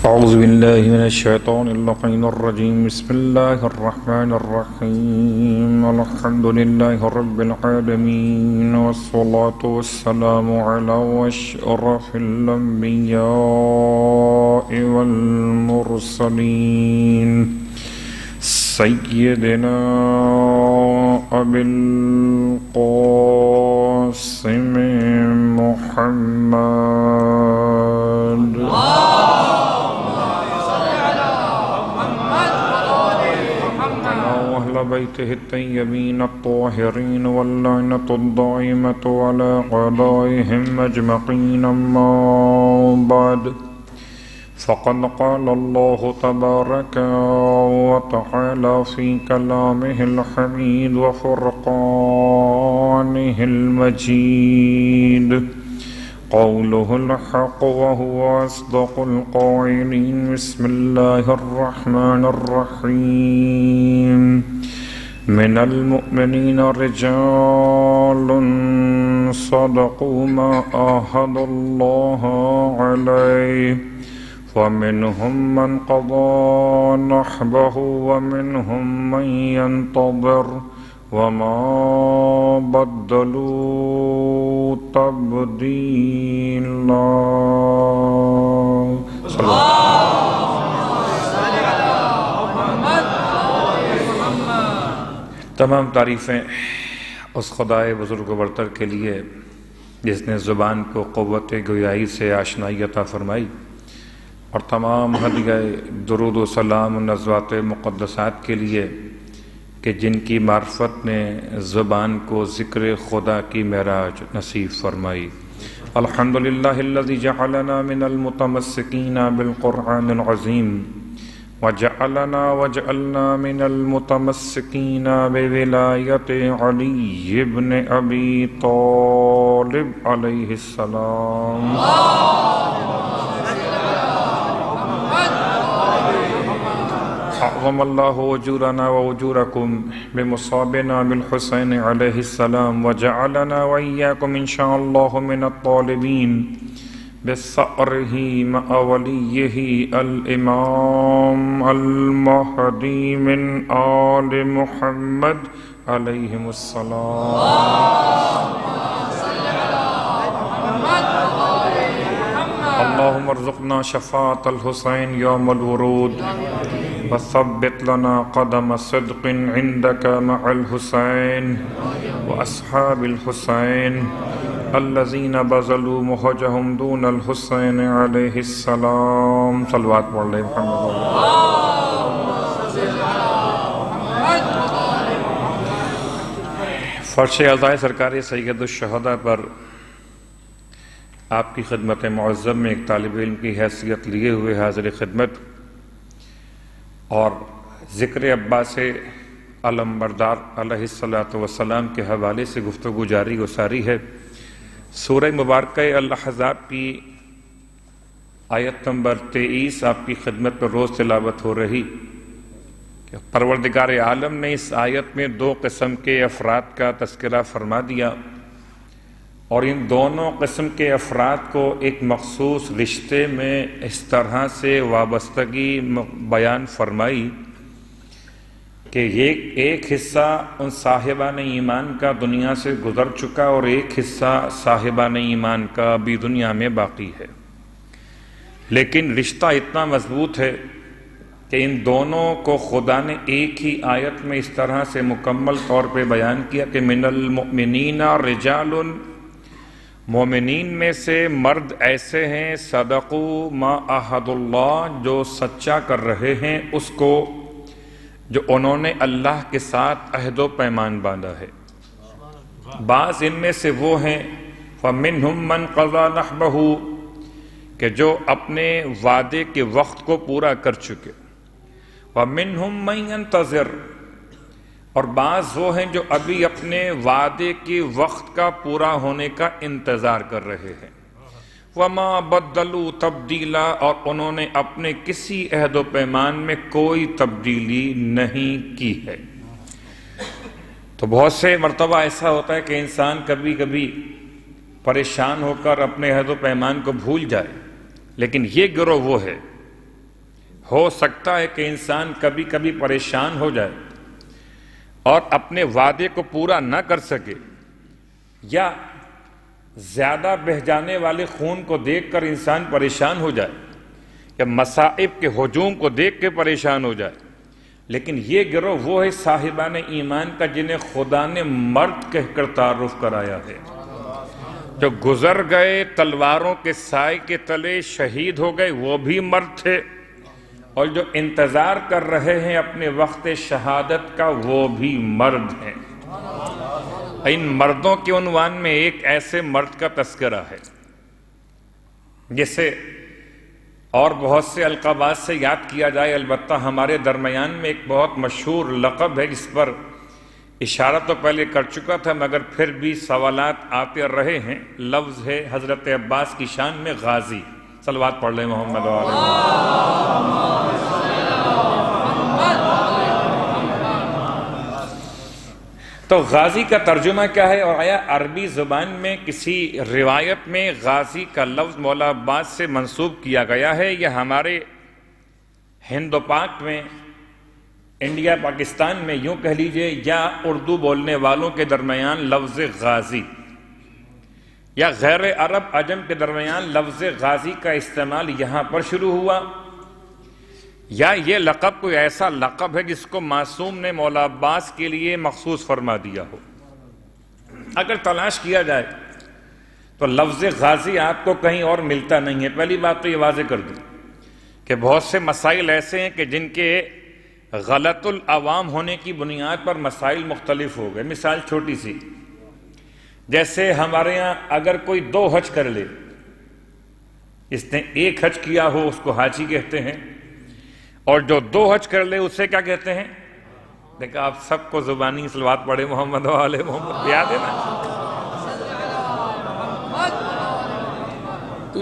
أعوذ بالله من الشيطان اللعين الرجيم بسم الله الرحمن الرحيم الحمد لله رب العالمين والصلاة والسلام على أشرف الأنبياء والمرسلين سيدنا أبي القاسم محمد بيته الطيبين الطاهرين واللعنة الدائمة على أعدائهم أجمعين أما بعد فقد قال الله تبارك وتعالى في كلامه الحميد وفرقانه المجيد قوله الحق وهو أصدق القائلين بسم الله الرحمن الرحيم من المؤمنين رجال صدقوا ما عاهدوا الله عليه فمنهم من قضى نحبه ومنهم من ينتظر وما بدلوا تبديلا. تمام تعریفیں اس خدائے بزرگ و برتر کے لیے جس نے زبان کو قوت گویائی سے آشنائی عطا فرمائی، اور تمام ہدیہ درود و سلام و نزوات مقدسات کے لیے کہ جن کی معرفت نے زبان کو ذکر خدا کی معراج نصیب فرمائی. الحمدللہ الذی جعلنا من المتمسکین بالقرآن العظیم وجعلنا من المتمسکین بولایت علی بن ابی طالب علیہ السلام. اعظم اللہ اجورنا واجورکم بمصابنا بالحسین علیہ السلام وجعلنا وإیاکم انشاء اللہ من الطالبین بثأرہ مع ولیہ الامام المہدی من آل محمد علیہم السلام. اللہم ارزقنا شفاعة الحسین یوم الورود وثبت لنا قدم صدق عندك مع الحسين وأصحاب الحسين الذين بذلوا مهجهم دون الحسين عليه السلام. صلوات پڑھ لیں محمد. فرش عزائے سرکار سید الشہداء پر آپ کی خدمت معظم میں ایک طالب علم کی حیثیت لیے ہوئے حاضر خدمت اور ذکر عباس علمبردار علیہ السلام کے حوالے سے گفتگو جاری و ساری ہے. سورہ مبارکہ الاحزاب کی آیت نمبر 23 آپ کی خدمت پر روز تلاوت ہو رہی کہ پروردگار عالم نے اس آیت میں دو قسم کے افراد کا تذکرہ فرما دیا، اور ان دونوں قسم کے افراد کو ایک مخصوص رشتے میں اس طرح سے وابستگی بیان فرمائی کہ ایک حصہ ان صاحبان ایمان کا دنیا سے گزر چکا اور ایک حصہ صاحبان ایمان کا ابھی دنیا میں باقی ہے، لیکن رشتہ اتنا مضبوط ہے کہ ان دونوں کو خدا نے ایک ہی آیت میں اس طرح سے مکمل طور پہ بیان کیا کہ من المؤمنین رجال، مومنین میں سے مرد ایسے ہیں صدقوا ما عاہد اللہ، جو سچا کر رہے ہیں اس کو جو انہوں نے اللہ کے ساتھ عہد و پیمان باندھا ہے. بعض ان میں سے وہ ہیں فَمِنْهُمْ مَنْ قَضَى نَحْبَهُ، کہ جو اپنے وعدے کے وقت کو پورا کر چکے، وَمِنْهُمْ مَنْ يَنْتَظِرُ، اور بعض وہ ہیں جو ابھی اپنے وعدے کے وقت کا پورا ہونے کا انتظار کر رہے ہیں. وَمَا بَدَّلُوا تَبْدِيلًا، اور انہوں نے اپنے کسی عہد و پیمان میں کوئی تبدیلی نہیں کی ہے. تو بہت سے مرتبہ ایسا ہوتا ہے کہ انسان کبھی کبھی پریشان ہو کر اپنے عہد و پیمان کو بھول جائے، لیکن یہ گروہ وہ ہے ہو سکتا ہے کہ انسان کبھی کبھی پریشان ہو جائے اور اپنے وعدے کو پورا نہ کر سکے، یا زیادہ بہہ جانے والے خون کو دیکھ کر انسان پریشان ہو جائے، یا مصائب کے ہجوم کو دیکھ کے پریشان ہو جائے، لیکن یہ گروہ وہ ہے صاحبان ایمان کا جنہیں خدا نے مرد کہہ کر تعارف کرایا ہے، جو گزر گئے تلواروں کے سائے کے تلے شہید ہو گئے وہ بھی مرد تھے، اور جو انتظار کر رہے ہیں اپنے وقت شہادت کا وہ بھی مرد ہیں۔ ان مردوں کے عنوان میں ایک ایسے مرد کا تذکرہ ہے جسے اور بہت سے القابات سے یاد کیا جائے، البتہ ہمارے درمیان میں ایک بہت مشہور لقب ہے جس پر اشارہ تو پہلے کر چکا تھا مگر پھر بھی سوالات آتے رہے ہیں۔ لفظ ہے حضرت عباس کی شان میں غازی۔ صلوات پڑھ لیں محمد و آل محمد۔ تو غازی کا ترجمہ کیا ہے، اور آیا عربی زبان میں کسی روایت میں غازی کا لفظ مولا عباس سے منسوب کیا گیا ہے، یا ہمارے ہند و پاک میں، انڈیا پاکستان میں یوں کہہ لیجئے، یا اردو بولنے والوں کے درمیان لفظ غازی، یا غیر عرب عجم کے درمیان لفظ غازی کا استعمال یہاں پر شروع ہوا، یا یہ لقب کوئی ایسا لقب ہے جس کو معصوم نے مولا عباس کے لیے مخصوص فرما دیا ہو۔ اگر تلاش کیا جائے تو لفظ غازی آپ کو کہیں اور ملتا نہیں ہے۔ پہلی بات تو یہ واضح کر دوں کہ بہت سے مسائل ایسے ہیں کہ جن کے غلط العوام ہونے کی بنیاد پر مسائل مختلف ہو گئے۔ مثال چھوٹی سی، جیسے ہمارے ہاں اگر کوئی 2 حج کر لے، جس نے 1 حج کیا ہو اس کو حاجی کہتے ہیں، اور جو 2 حج کر لے اسے کیا کہتے ہیں؟ دیکھا آپ سب کو زبانی صلوات پڑھے محمد و آل محمد، یاد ہے نا؟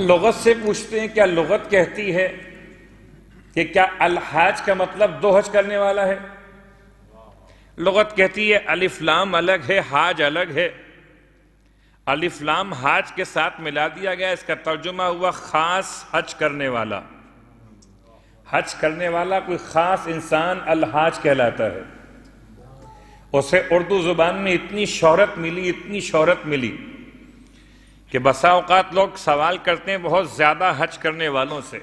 لغت سے پوچھتے ہیں، کیا لغت کہتی ہے کہ کیا الحاج کا مطلب 2 حج کرنے والا ہے؟ لغت کہتی ہے الف لام الگ ہے، حاج الگ ہے۔ الف لام حاج کے ساتھ ملا دیا گیا، اس کا ترجمہ ہوا خاص حج کرنے والا۔ حج کرنے والا کوئی خاص انسان الحاج کہلاتا ہے۔ اسے اردو زبان میں اتنی شہرت ملی کہ بسا اوقات لوگ سوال کرتے ہیں بہت زیادہ حج کرنے والوں سے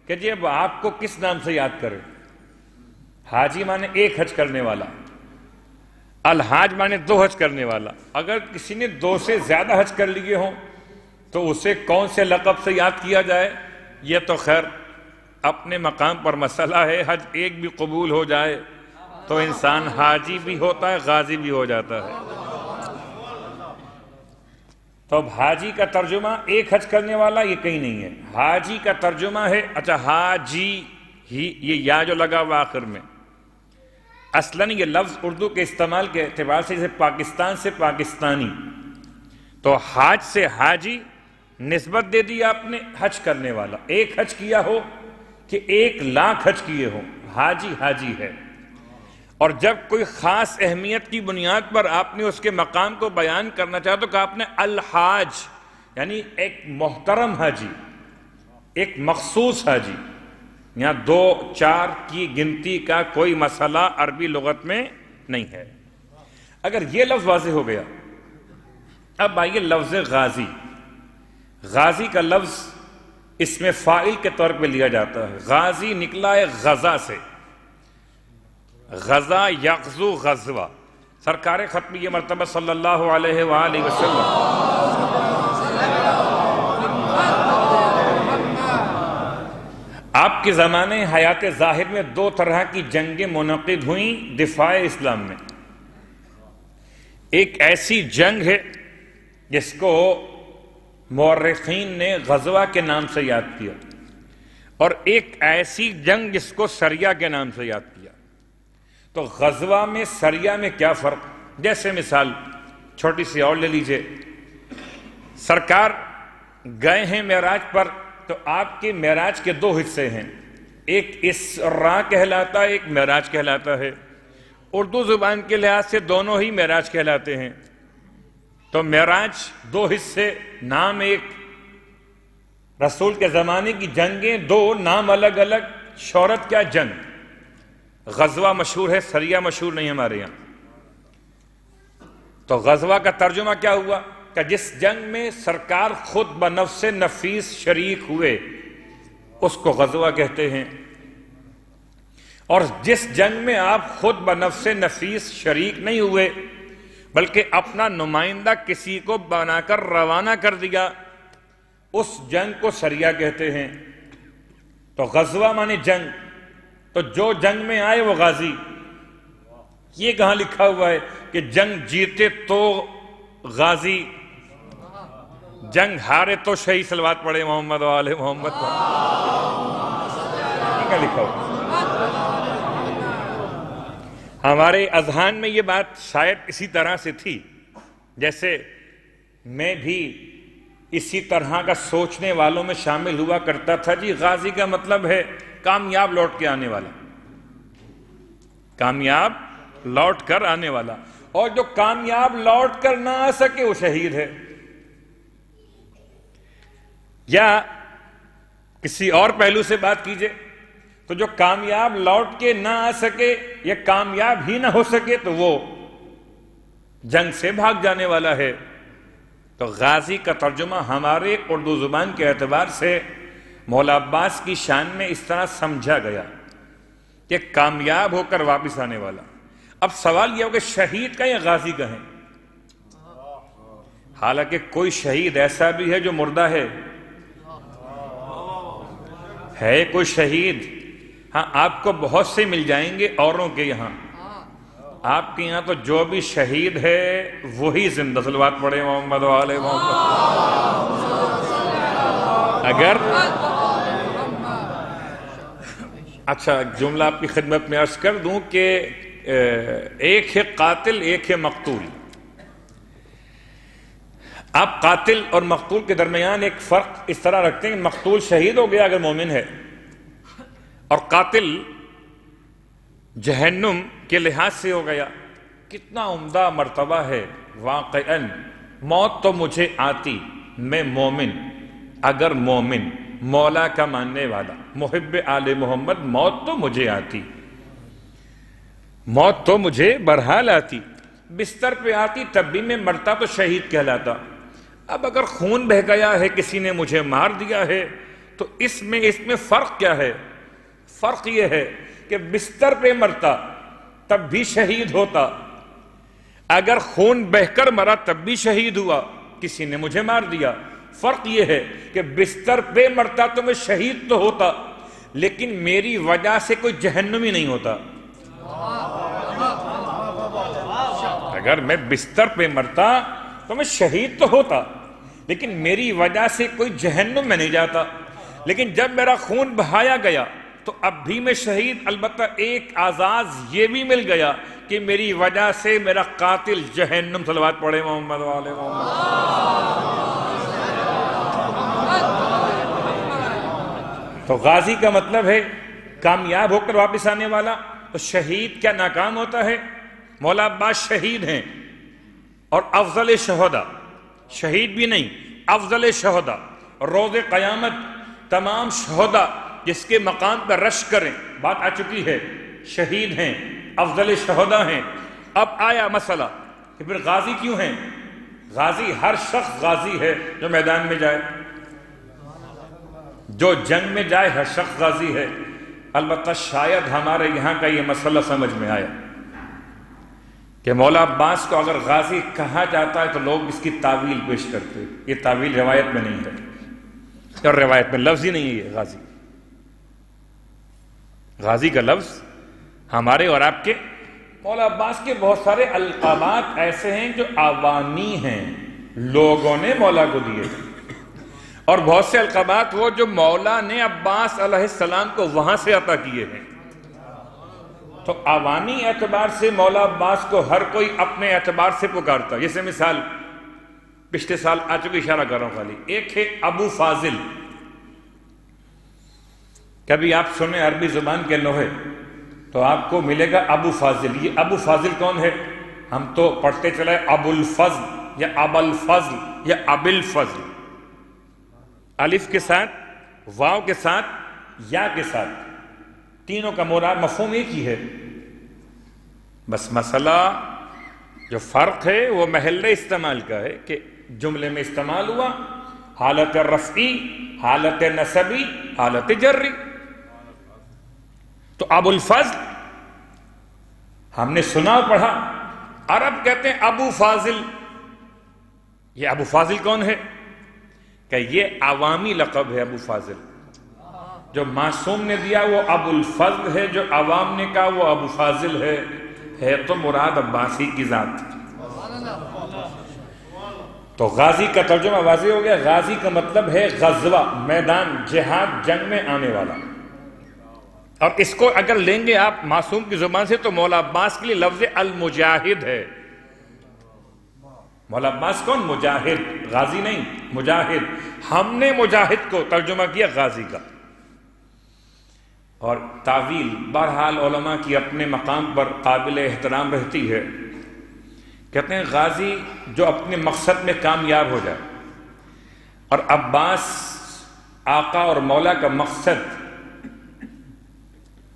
کہ جی اب آپ کو کس نام سے یاد کریں؟ حاجی مانے 1 حج کرنے والا، الحاج مانے 2 حج کرنے والا۔ اگر کسی نے 2 سے زیادہ حج کر لیے ہوں تو اسے کون سے لقب سے یاد کیا جائے؟ یہ تو خیر اپنے مقام پر مسئلہ ہے۔ حج 1 بھی قبول ہو جائے تو انسان حاجی بھی ہوتا ہے، غازی بھی ہو جاتا ہے۔ تو اب حاجی کا ترجمہ 1 حج کرنے والا یہ کہیں نہیں ہے۔ حاجی کا ترجمہ ہے، اچھا حاجی ہی، یہ یا جو لگا ہوا آخر میں، اصلاً یہ لفظ اردو کے استعمال کے اعتبار سے جیسے پاکستان سے پاکستانی، تو حاج سے حاجی نسبت دے دی آپ نے، حج کرنے والا۔ 1 حج کیا ہو کہ 1 لاکھ حج کیے ہوں، حاجی حاجی ہے۔ اور جب کوئی خاص اہمیت کی بنیاد پر آپ نے اس کے مقام کو بیان کرنا چاہا تو کہا آپ نے الحاج، یعنی ایک محترم حاجی، ایک مخصوص حاجی۔ یہاں 2 4 کی گنتی کا کوئی مسئلہ عربی لغت میں نہیں ہے۔ اگر یہ لفظ واضح ہو گیا، اب آئیے لفظ غازی۔ غازی کا لفظ اس میں فاعل کے طور پہ لیا جاتا ہے۔ غازی نکلا ہے غزہ سے، غزہ یغزو غزوہ۔ سرکار ختم یہ مرتبہ صلی اللہ علیہ وآلہ وسلم آپ کے زمانے حیات ظاہر میں 2 طرح کی جنگیں منعقد ہوئیں دفاع اسلام میں۔ ایک ایسی جنگ ہے جس کو مورخین نے غزوہ کے نام سے یاد کیا، اور ایک ایسی جنگ جس کو سریہ کے نام سے یاد کیا۔ تو غزوہ میں سریہ میں کیا فرق؟ جیسے مثال چھوٹی سی اور لے لیجئے، سرکار گئے ہیں معراج پر، تو آپ کے معراج کے 2 حصے ہیں، ایک اسراء کہلاتا ہے، ایک معراج کہلاتا ہے۔ اردو زبان کے لحاظ سے دونوں ہی معراج کہلاتے ہیں۔ تو معراج 2 حصے، نام ایک، رسول کے زمانے کی جنگیں 2، نام الگ الگ، شہرت کیا؟ جنگ. غزوہ مشہور ہے، سریہ مشہور نہیں ہمارے یہاں. تو غزوہ کا ترجمہ کیا ہوا کہ جس جنگ میں سرکار خود بنفس نفیس شریک ہوئے اس کو غزوہ کہتے ہیں. اور جس جنگ میں آپ خود بنفس نفیس شریک نہیں ہوئے بلکہ اپنا نمائندہ کسی کو بنا کر روانہ کر دیا اس جنگ کو سریہ کہتے ہیں. تو غزوہ مانے جنگ. تو جو جنگ میں آئے وہ غازی. یہ کہاں لکھا ہوا ہے کہ جنگ جیتے تو غازی، جنگ ہارے تو شہید؟ صلوات پڑھے محمد و آل محمد. یہ کہاں لکھا ہوا؟ ہمارے اذہان میں یہ بات شاید اسی طرح سے تھی جیسے میں بھی اسی طرح کا سوچنے والوں میں شامل ہوا کرتا تھا. جی غازی کا مطلب ہے کامیاب لوٹ کے آنے والا، کامیاب لوٹ کر آنے والا. اور جو کامیاب لوٹ کر نہ آ سکے وہ شہید ہے. یا کسی اور پہلو سے بات کیجئے تو جو کامیاب لوٹ کے نہ آ سکے یا کامیاب ہی نہ ہو سکے تو وہ جنگ سے بھاگ جانے والا ہے. تو غازی کا ترجمہ ہمارے اردو زبان کے اعتبار سے مولا عباس کی شان میں اس طرح سمجھا گیا کہ کامیاب ہو کر واپس آنے والا. اب سوال یہ ہو کہ شہید کا یا غازی کا ہے؟ حالانکہ کوئی شہید ایسا بھی ہے جو مردہ ہے کوئی شہید. ہاں آپ کو بہت سے مل جائیں گے اوروں کے یہاں. آپ کے یہاں تو جو بھی شہید ہے وہی زندہ. صلوات پڑھے محمد و آل محمد. اگر اچھا جملہ آپ کی خدمت میں عرض کر دوں کہ ایک ہے قاتل، ایک ہے مقتول. آپ قاتل اور مقتول کے درمیان ایک فرق اس طرح رکھتے ہیں کہ مقتول شہید ہو گیا اگر مومن ہے، اور قاتل جہنم کے لحاظ سے ہو گیا. کتنا عمدہ مرتبہ ہے واقعاً. موت تو مجھے آتی، میں مومن. اگر مومن، مولا کا ماننے والا، محب آل محمد، موت تو مجھے آتی، موت تو مجھے برحال آتی. بستر پہ آتی تب بھی میں مرتا تو شہید کہلاتا. اب اگر خون بہہ گیا ہے، کسی نے مجھے مار دیا ہے، تو اس میں فرق کیا ہے؟ فرق یہ ہے کہ بستر پہ مرتا تب بھی شہید ہوتا، اگر خون بہہ کر مرا تب بھی شہید ہوا، کسی نے مجھے مار دیا. فرق یہ ہے کہ بستر پہ مرتا تو میں شہید تو ہوتا لیکن میری وجہ سے کوئی جہنمی نہیں ہوتا. اگر میں بستر پہ مرتا تو میں شہید تو ہوتا لیکن میری وجہ سے کوئی جہنم میں نہیں جاتا. لیکن جب میرا خون بہایا گیا تو اب بھی میں شہید. البتہ ایک اعزاز یہ بھی مل گیا کہ میری وجہ سے میرا قاتل جہنم. صلوات پڑھے محمد و آل محمد. تو غازی کا مطلب ہے کامیاب ہو کر واپس آنے والا. تو شہید کیا ناکام ہوتا ہے؟ مولا عباس شہید ہیں اور افضل شہداء، شہید بھی نہیں افضل شہداء. روز قیامت تمام شہداء جس کے مقام پر رش کریں، بات آ چکی ہے، شہید ہیں، افضل شہداء ہیں. اب آیا مسئلہ کہ پھر غازی کیوں ہیں؟ غازی ہر شخص غازی ہے جو میدان میں جائے، جو جنگ میں جائے ہر شخص غازی ہے. البتہ شاید ہمارے یہاں کا یہ مسئلہ سمجھ میں آیا کہ مولا عباس کو اگر غازی کہا جاتا ہے تو لوگ اس کی تعویل پیش کرتے. یہ تعویل روایت میں نہیں ہے اور روایت میں لفظ ہی نہیں ہے غازی. غازی کا لفظ ہمارے اور آپ کے، مولا عباس کے بہت سارے القابات ایسے ہیں جو عوانی ہیں، لوگوں نے مولا کو دیے، اور بہت سے القابات وہ جو مولا نے عباس علیہ السلام کو وہاں سے عطا کیے ہیں. تو عوانی اعتبار سے مولا عباس کو ہر کوئی اپنے اعتبار سے پکارتا. جیسے مثال پچھلے سال آ چکی، اشارہ کر رہا ہوں خالی. ایک ہے ابو فاضل. کبھی آپ سنیں عربی زبان کے لوہے تو آپ کو ملے گا ابو فاضل. یہ ابو فاضل کون ہے؟ ہم تو پڑھتے چلے ابو الفضل یا ابو الفضل یا ابو الفضل، الف کے ساتھ، واو کے ساتھ، یا کے ساتھ. تینوں کا مراد مفہوم ایک ہی ہے، بس مسئلہ جو فرق ہے وہ محل استعمال کا ہے کہ جملے میں استعمال ہوا حالت رفعی، حالت نصبی، حالت جری۔ تو ابو الفضل ہم نے سنا اور پڑھا، عرب کہتے ہیں ابو فاضل۔ یہ ابو فاضل کون ہے؟ کہ یہ عوامی لقب ہے ابو فاضل، جو معصوم نے دیا وہ ابو الفضل ہے، جو عوام نے کہا وہ ابو فاضل ہے تو مراد عباسی کی ذات۔ تو غازی کا ترجمہ واضح ہو گیا، غازی کا مطلب ہے غزوہ، میدان جہاد، جنگ میں آنے والا۔ اور اس کو اگر لیں گے آپ معصوم کی زبان سے تو مولا عباس کے لیے لفظ المجاہد ہے۔ مولا عباس کون؟ مجاہد، غازی نہیں، مجاہد۔ ہم نے مجاہد کو ترجمہ کیا غازی کا۔ اور تعویل بہرحال علماء کی اپنے مقام پر قابل احترام رہتی ہے۔ کہتے ہیں غازی جو اپنے مقصد میں کامیاب ہو جائے، اور عباس آقا اور مولا کا مقصد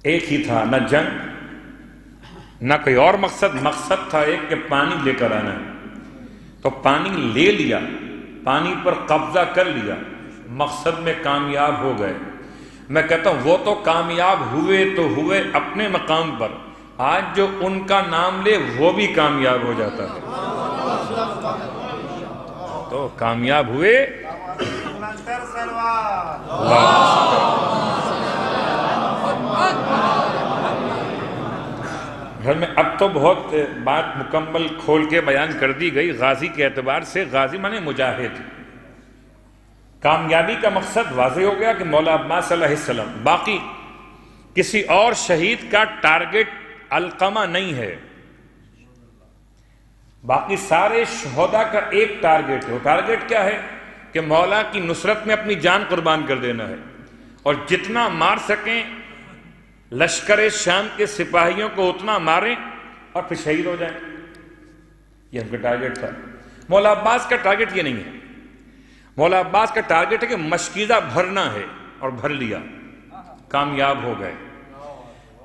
ایک ہی تھا، نہ جنگ نہ کوئی اور مقصد تھا ایک کہ پانی لے کر آنا ہے، تو پانی لے لیا، پانی پر قبضہ کر لیا، مقصد میں کامیاب ہو گئے۔ میں کہتا ہوں وہ تو کامیاب ہوئے تو ہوئے اپنے مقام پر، آج جو ان کا نام لے وہ بھی کامیاب ہو جاتا ہے۔ تو کامیاب ہوئے، گھر میں اب تو بہت بات مکمل کھول کے بیان کر دی گئی غازی کے اعتبار سے۔ غازی مانے مجاہد، کامیابی کا مقصد واضح ہو گیا کہ مولا عباس علیہ السلام۔ باقی کسی اور شہید کا ٹارگٹ علقمہ نہیں ہے، باقی سارے شہداء کا ایک ٹارگٹ ہے۔ وہ ٹارگٹ کیا ہے؟ کہ مولا کی نصرت میں اپنی جان قربان کر دینا ہے، اور جتنا مار سکیں لشکر شام کے سپاہیوں کو اتنا ماریں اور پھر شہید ہو جائیں۔ یہ ان کا ٹارگٹ تھا۔ مولا عباس کا ٹارگٹ یہ نہیں ہے، مولا عباس کا ٹارگٹ ہے کہ مشکیزہ بھرنا ہے، اور بھر لیا، کامیاب ہو گئے۔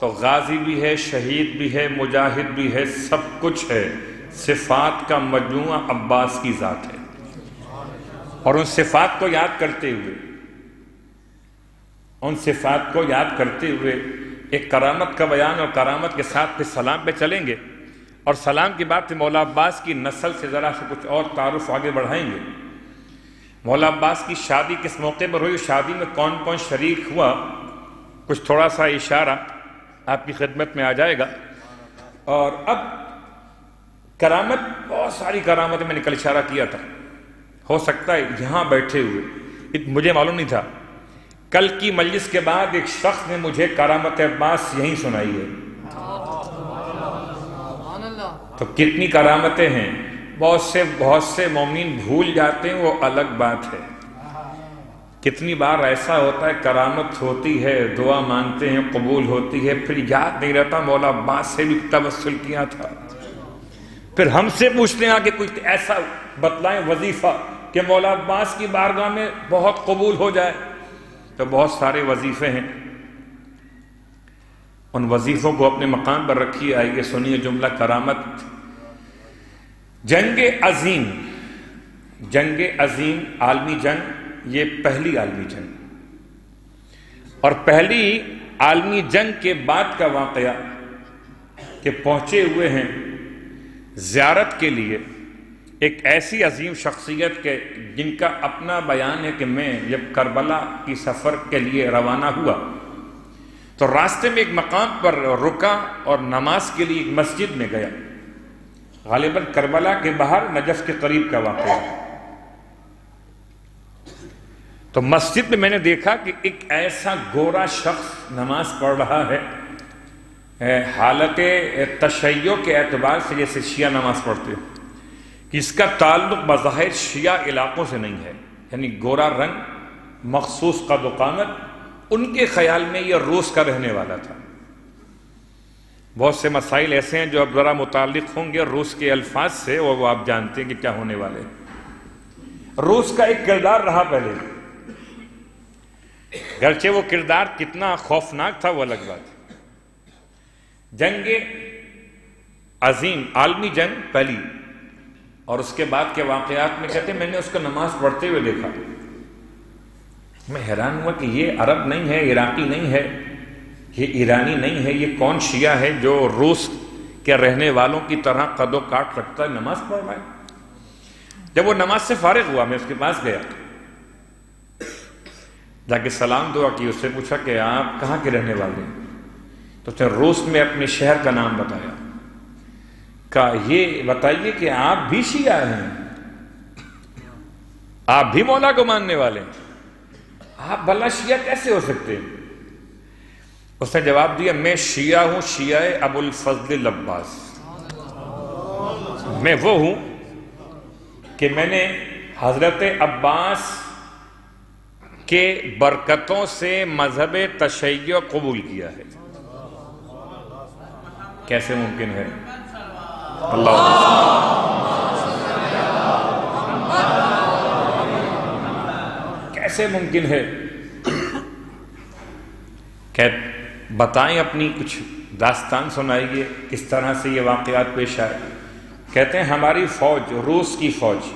تو غازی بھی ہے، شہید بھی ہے، مجاہد بھی ہے، سب کچھ ہے، صفات کا مجموعہ عباس کی ذات ہے۔ اور ان صفات کو یاد کرتے ہوئے ایک کرامت کا بیان، اور کرامت کے ساتھ پھر سلام پہ چلیں گے، اور سلام کی بات مولا عباس کی نسل سے ذرا سے کچھ اور تعارف آگے بڑھائیں گے۔ مولا عباس کی شادی کس موقع پر ہوئی، شادی میں کون کون شریک ہوا، کچھ تھوڑا سا اشارہ آپ کی خدمت میں آ جائے گا۔ اور اب کرامت، بہت ساری کرامتیں میں نے کل اشارہ کیا تھا، ہو سکتا ہے یہاں بیٹھے ہوئے مجھے معلوم نہیں تھا، کل کی مجلس کے بعد ایک شخص نے مجھے کرامت عباس یہیں سنائی ہے۔ تو کتنی کرامتیں ہیں، بہت سے مومنین بھول جاتے ہیں، وہ الگ بات ہے۔ کتنی بار ایسا ہوتا ہے کرامت ہوتی ہے، دعا مانگتے ہیں، قبول ہوتی ہے، پھر یاد نہیں رہتا مولا عباس سے بھی توسل کیا تھا۔ پھر ہم سے پوچھتے ہیں کہ کوئی ایسا بتلائیں وظیفہ کہ مولا عباس کی بارگاہ میں بہت قبول ہو جائے۔ تو بہت سارے وظیفے ہیں، ان وظیفوں کو اپنے مقام پر رکھیے۔ آئیے سنیے جملہ کرامت۔ جنگ عظیم عالمی جنگ، یہ پہلی عالمی جنگ، اور پہلی عالمی جنگ کے بعد کا واقعہ کہ پہنچے ہوئے ہیں زیارت کے لیے ایک ایسی عظیم شخصیت کے جن کا اپنا بیان ہے کہ میں جب کربلا کی سفر کے لیے روانہ ہوا تو راستے میں ایک مقام پر رکا اور نماز کے لیے ایک مسجد میں گیا، غالباً کربلا کے باہر نجف کے قریب کا واقعہ ہے۔ تو مسجد میں نے دیکھا کہ ایک ایسا گورا شخص نماز پڑھ رہا ہے، حالت تشیع کے اعتبار سے جیسے شیعہ نماز پڑھتے ہیں، کہ اس کا تعلق بظاہر شیعہ علاقوں سے نہیں ہے، یعنی گورا رنگ، مخصوص قد و قامت، ان کے خیال میں یہ روس کا رہنے والا تھا۔ بہت سے مسائل ایسے ہیں جو اب ذرا متعلق ہوں گے روس کے الفاظ سے، اور وہ آپ جانتے ہیں کہ کیا ہونے والے ہیں۔ روس کا ایک کردار رہا پہلے، گرچہ وہ کردار کتنا خوفناک تھا وہ الگ بات ہے۔ جنگ عظیم عالمی جنگ پہلی، اور اس کے بعد کے واقعات میں کہتے ہیں میں نے اس کو نماز پڑھتے ہوئے دیکھا. میں حیران ہوا کہ یہ عرب نہیں ہے، عراقی نہیں ہے، یہ ایرانی نہیں ہے، یہ کون شیعہ ہے جو روس کے رہنے والوں کی طرح قد و کاٹ رکھتا ہے، نماز پڑھ رہا ہے. جب وہ نماز سے فارغ ہوا میں اس کے پاس گیا، جا کے سلام دعا کی، اس سے پوچھا کہ آپ کہاں کے رہنے والے ہیں؟ تو اس نے روس میں اپنے شہر کا نام بتایا. کہا یہ بتائیے کہ آپ بھی شیعہ ہیں، آپ بھی مولا کو ماننے والے ہیں، آپ بھلا شیعہ کیسے ہو سکتے ہیں؟ اس نے جواب دیا میں شیعہ ہوں، شیعہ ابو الفضل العباس. میں وہ ہوں کہ میں نے حضرت عباس کے برکتوں سے مذہب تشیع قبول کیا ہے. کیسے ممکن ہے؟ اللہ کیسے ممکن ہے؟ کہ بتائیں، اپنی کچھ داستان سنائیے کس طرح سے یہ واقعات پیش آئے. کہتے ہیں ہماری فوج، روس کی فوج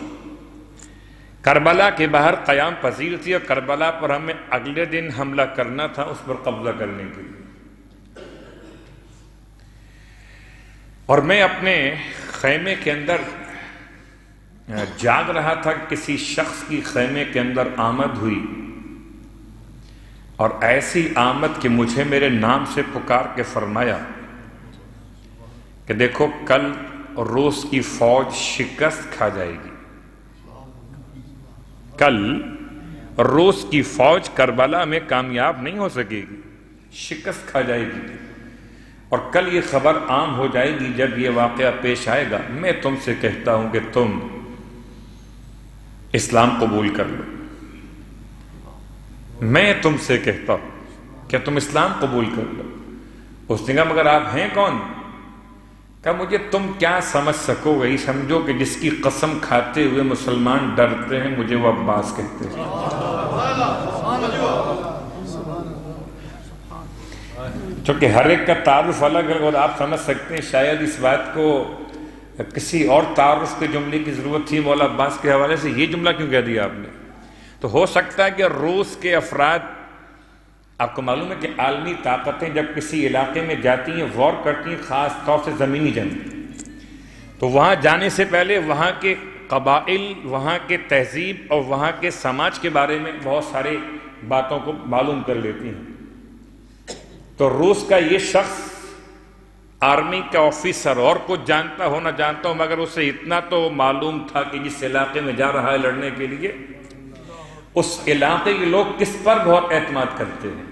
کربلا کے باہر قیام پذیر تھی، اور کربلا پر ہمیں اگلے دن حملہ کرنا تھا اس پر قبضہ کرنے کے لیے. اور میں اپنے خیمے کے اندر جاگ رہا تھا، کسی شخص کی خیمے کے اندر آمد ہوئی، اور ایسی آمد کہ مجھے میرے نام سے پکار کے فرمایا کہ دیکھو کل روس کی فوج شکست کھا جائے گی، کل روس کی فوج کربلا میں کامیاب نہیں ہو سکے گی، شکست کھا جائے گی، اور کل یہ خبر عام ہو جائے گی. جب یہ واقعہ پیش آئے گا میں تم سے کہتا ہوں کہ تم اسلام قبول کر لو. میں تم سے کہتا ہوں کہ تم اسلام قبول کر لو. اس نے کہا مگر آپ ہیں کون؟ کہا مجھے تم کیا سمجھ سکو گے، سمجھو کہ جس کی قسم کھاتے ہوئے مسلمان ڈرتے ہیں مجھے وہ عباس کہتے ہیں. چونکہ ہر ایک کا تعارف الگ ہے، اور آپ سمجھ سکتے ہیں شاید اس بات کو کسی اور تعارف کے جملے کی ضرورت تھی مولا عباس کے حوالے سے، یہ جملہ کیوں کہہ دیا آپ نے؟ تو ہو سکتا ہے کہ روس کے افراد، آپ کو معلوم ہے کہ عالمی طاقتیں جب کسی علاقے میں جاتی ہیں وار کرتی ہیں، خاص طور سے زمینی جنگ، تو وہاں جانے سے پہلے وہاں کے قبائل، وہاں کے تہذیب اور وہاں کے سماج کے بارے میں بہت سارے باتوں کو معلوم کر لیتی ہیں. تو روس کا یہ شخص آرمی کا آفیسر، اور کچھ جانتا ہو نہ جانتا ہو، مگر اسے اتنا تو معلوم تھا کہ جس علاقے میں جا رہا ہے لڑنے کے لیے، اس علاقے کے لوگ کس پر بہت اعتماد کرتے ہیں.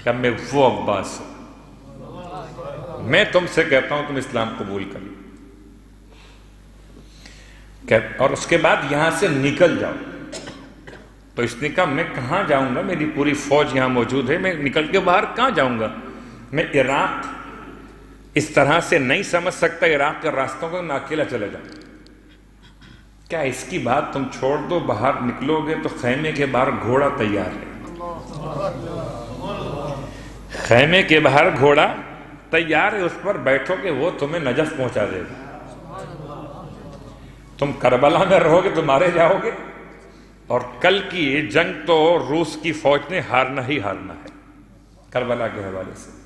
کہ میں وہ عباس ہوں، میں تم سے کہتا ہوں تم اسلام قبول کر لو. اور اس کے بعد یہاں سے نکل جاؤ. تو اس نے کہا میں کہاں جاؤں گا، میری پوری فوج یہاں موجود ہے، میں نکل کے باہر کہاں جاؤں گا؟ میں عراق اس طرح سے نہیں سمجھ سکتا، عراق کے راستوں کو میں اکیلا چلا جاؤں. کیا اس کی بات تم چھوڑ دو، باہر نکلو گے تو خیمے کے باہر گھوڑا تیار ہے، خیمے کے باہر گھوڑا تیار ہے، اس پر بیٹھو گے وہ تمہیں نجف پہنچا دے گا. تم کربلا میں رہو گے تو مارے جاؤ گے، اور کل کی جنگ تو روس کی فوج نے ہارنا ہی ہارنا ہے. کربلا کے حوالے سے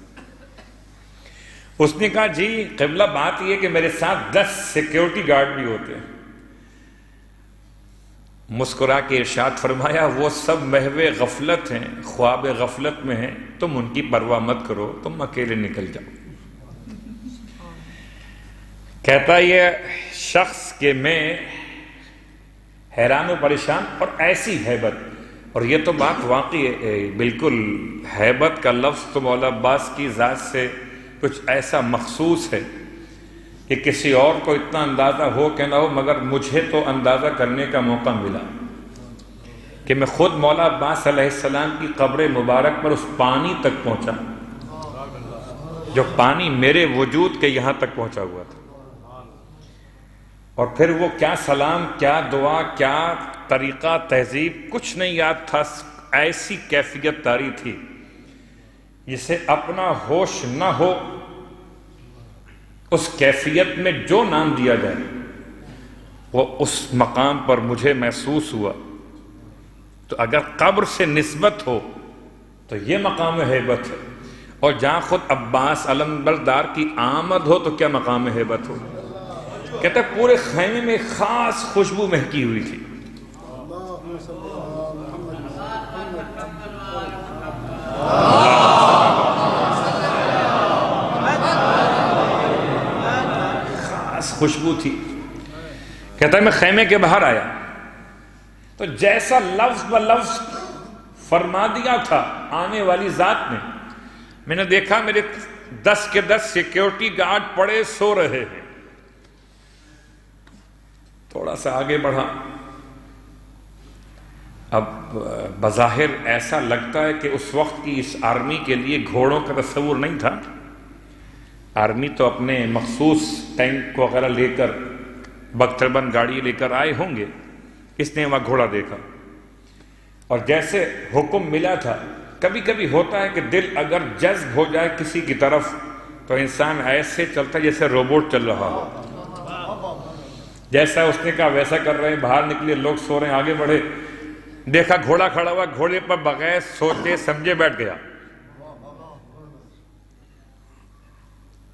اس نے کہا جی قبلہ بات یہ کہ میرے ساتھ 10 سیکیورٹی گارڈ بھی ہوتے ہیں. مسکرا کے ارشاد فرمایا وہ سب محو غفلت ہیں، خواب غفلت میں ہیں، تم ان کی پرواہ مت کرو، تم اکیلے نکل جاؤ. کہتا یہ شخص کہ میں حیران و پریشان، اور ایسی ہیبت، اور یہ تو بات واقعی بالکل ہیبت کا لفظ تو مولا عباس کی ذات سے کچھ ایسا مخصوص ہے کہ کسی اور کو اتنا اندازہ ہو کہ نہ ہو، مگر مجھے تو اندازہ کرنے کا موقع ملا کہ میں خود مولا عباس علیہ السلام کی قبر مبارک پر اس پانی تک پہنچا جو پانی میرے وجود کے یہاں تک پہنچا ہوا تھا. اور پھر وہ کیا سلام، کیا دعا، کیا طریقہ، تہذیب، کچھ نہیں یاد تھا. ایسی کیفیت طاری تھی جسے اپنا ہوش نہ ہو اس کیفیت میں جو نام دیا جائے وہ اس مقام پر مجھے محسوس ہوا. تو اگر قبر سے نسبت ہو تو یہ مقام ہیبت ہے، اور جہاں خود عباس علمبردار کی آمد ہو تو کیا مقام ہیبت ہو. کہتا ہے پورے خیمے میں خاص خوشبو مہکی ہوئی تھی. خاص خوشبو تھی. کہتا ہے میں خیمے کے باہر آیا تو جیسا لفظ ب لفظ فرما دیا تھا آنے والی ذات نے، میں نے دیکھا میرے 10 کے 10 سیکیورٹی گارڈ پڑے سو رہے ہیں. تھوڑا سا آگے بڑھا. اب بظاہر ایسا لگتا ہے کہ اس وقت کی اس آرمی کے لیے گھوڑوں کا تصور نہیں تھا. آرمی تو اپنے مخصوص ٹینک وغیرہ لے کر بختربند گاڑی لے کر آئے ہوں گے. اس نے وہاں گھوڑا دیکھا اور جیسے حکم ملا تھا. کبھی کبھی ہوتا ہے کہ دل اگر جذب ہو جائے کسی کی طرف تو انسان ایسے چلتا ہے جیسے روبوٹ چل رہا ہو. جیسا اس نے کہا ویسا کر رہے ہیں. باہر نکلے، لوگ سو رہے ہیں، آگے بڑھے، دیکھا گھوڑا کھڑا ہوا، گھوڑے پر بغیر سوچے سمجھے بیٹھ گیا.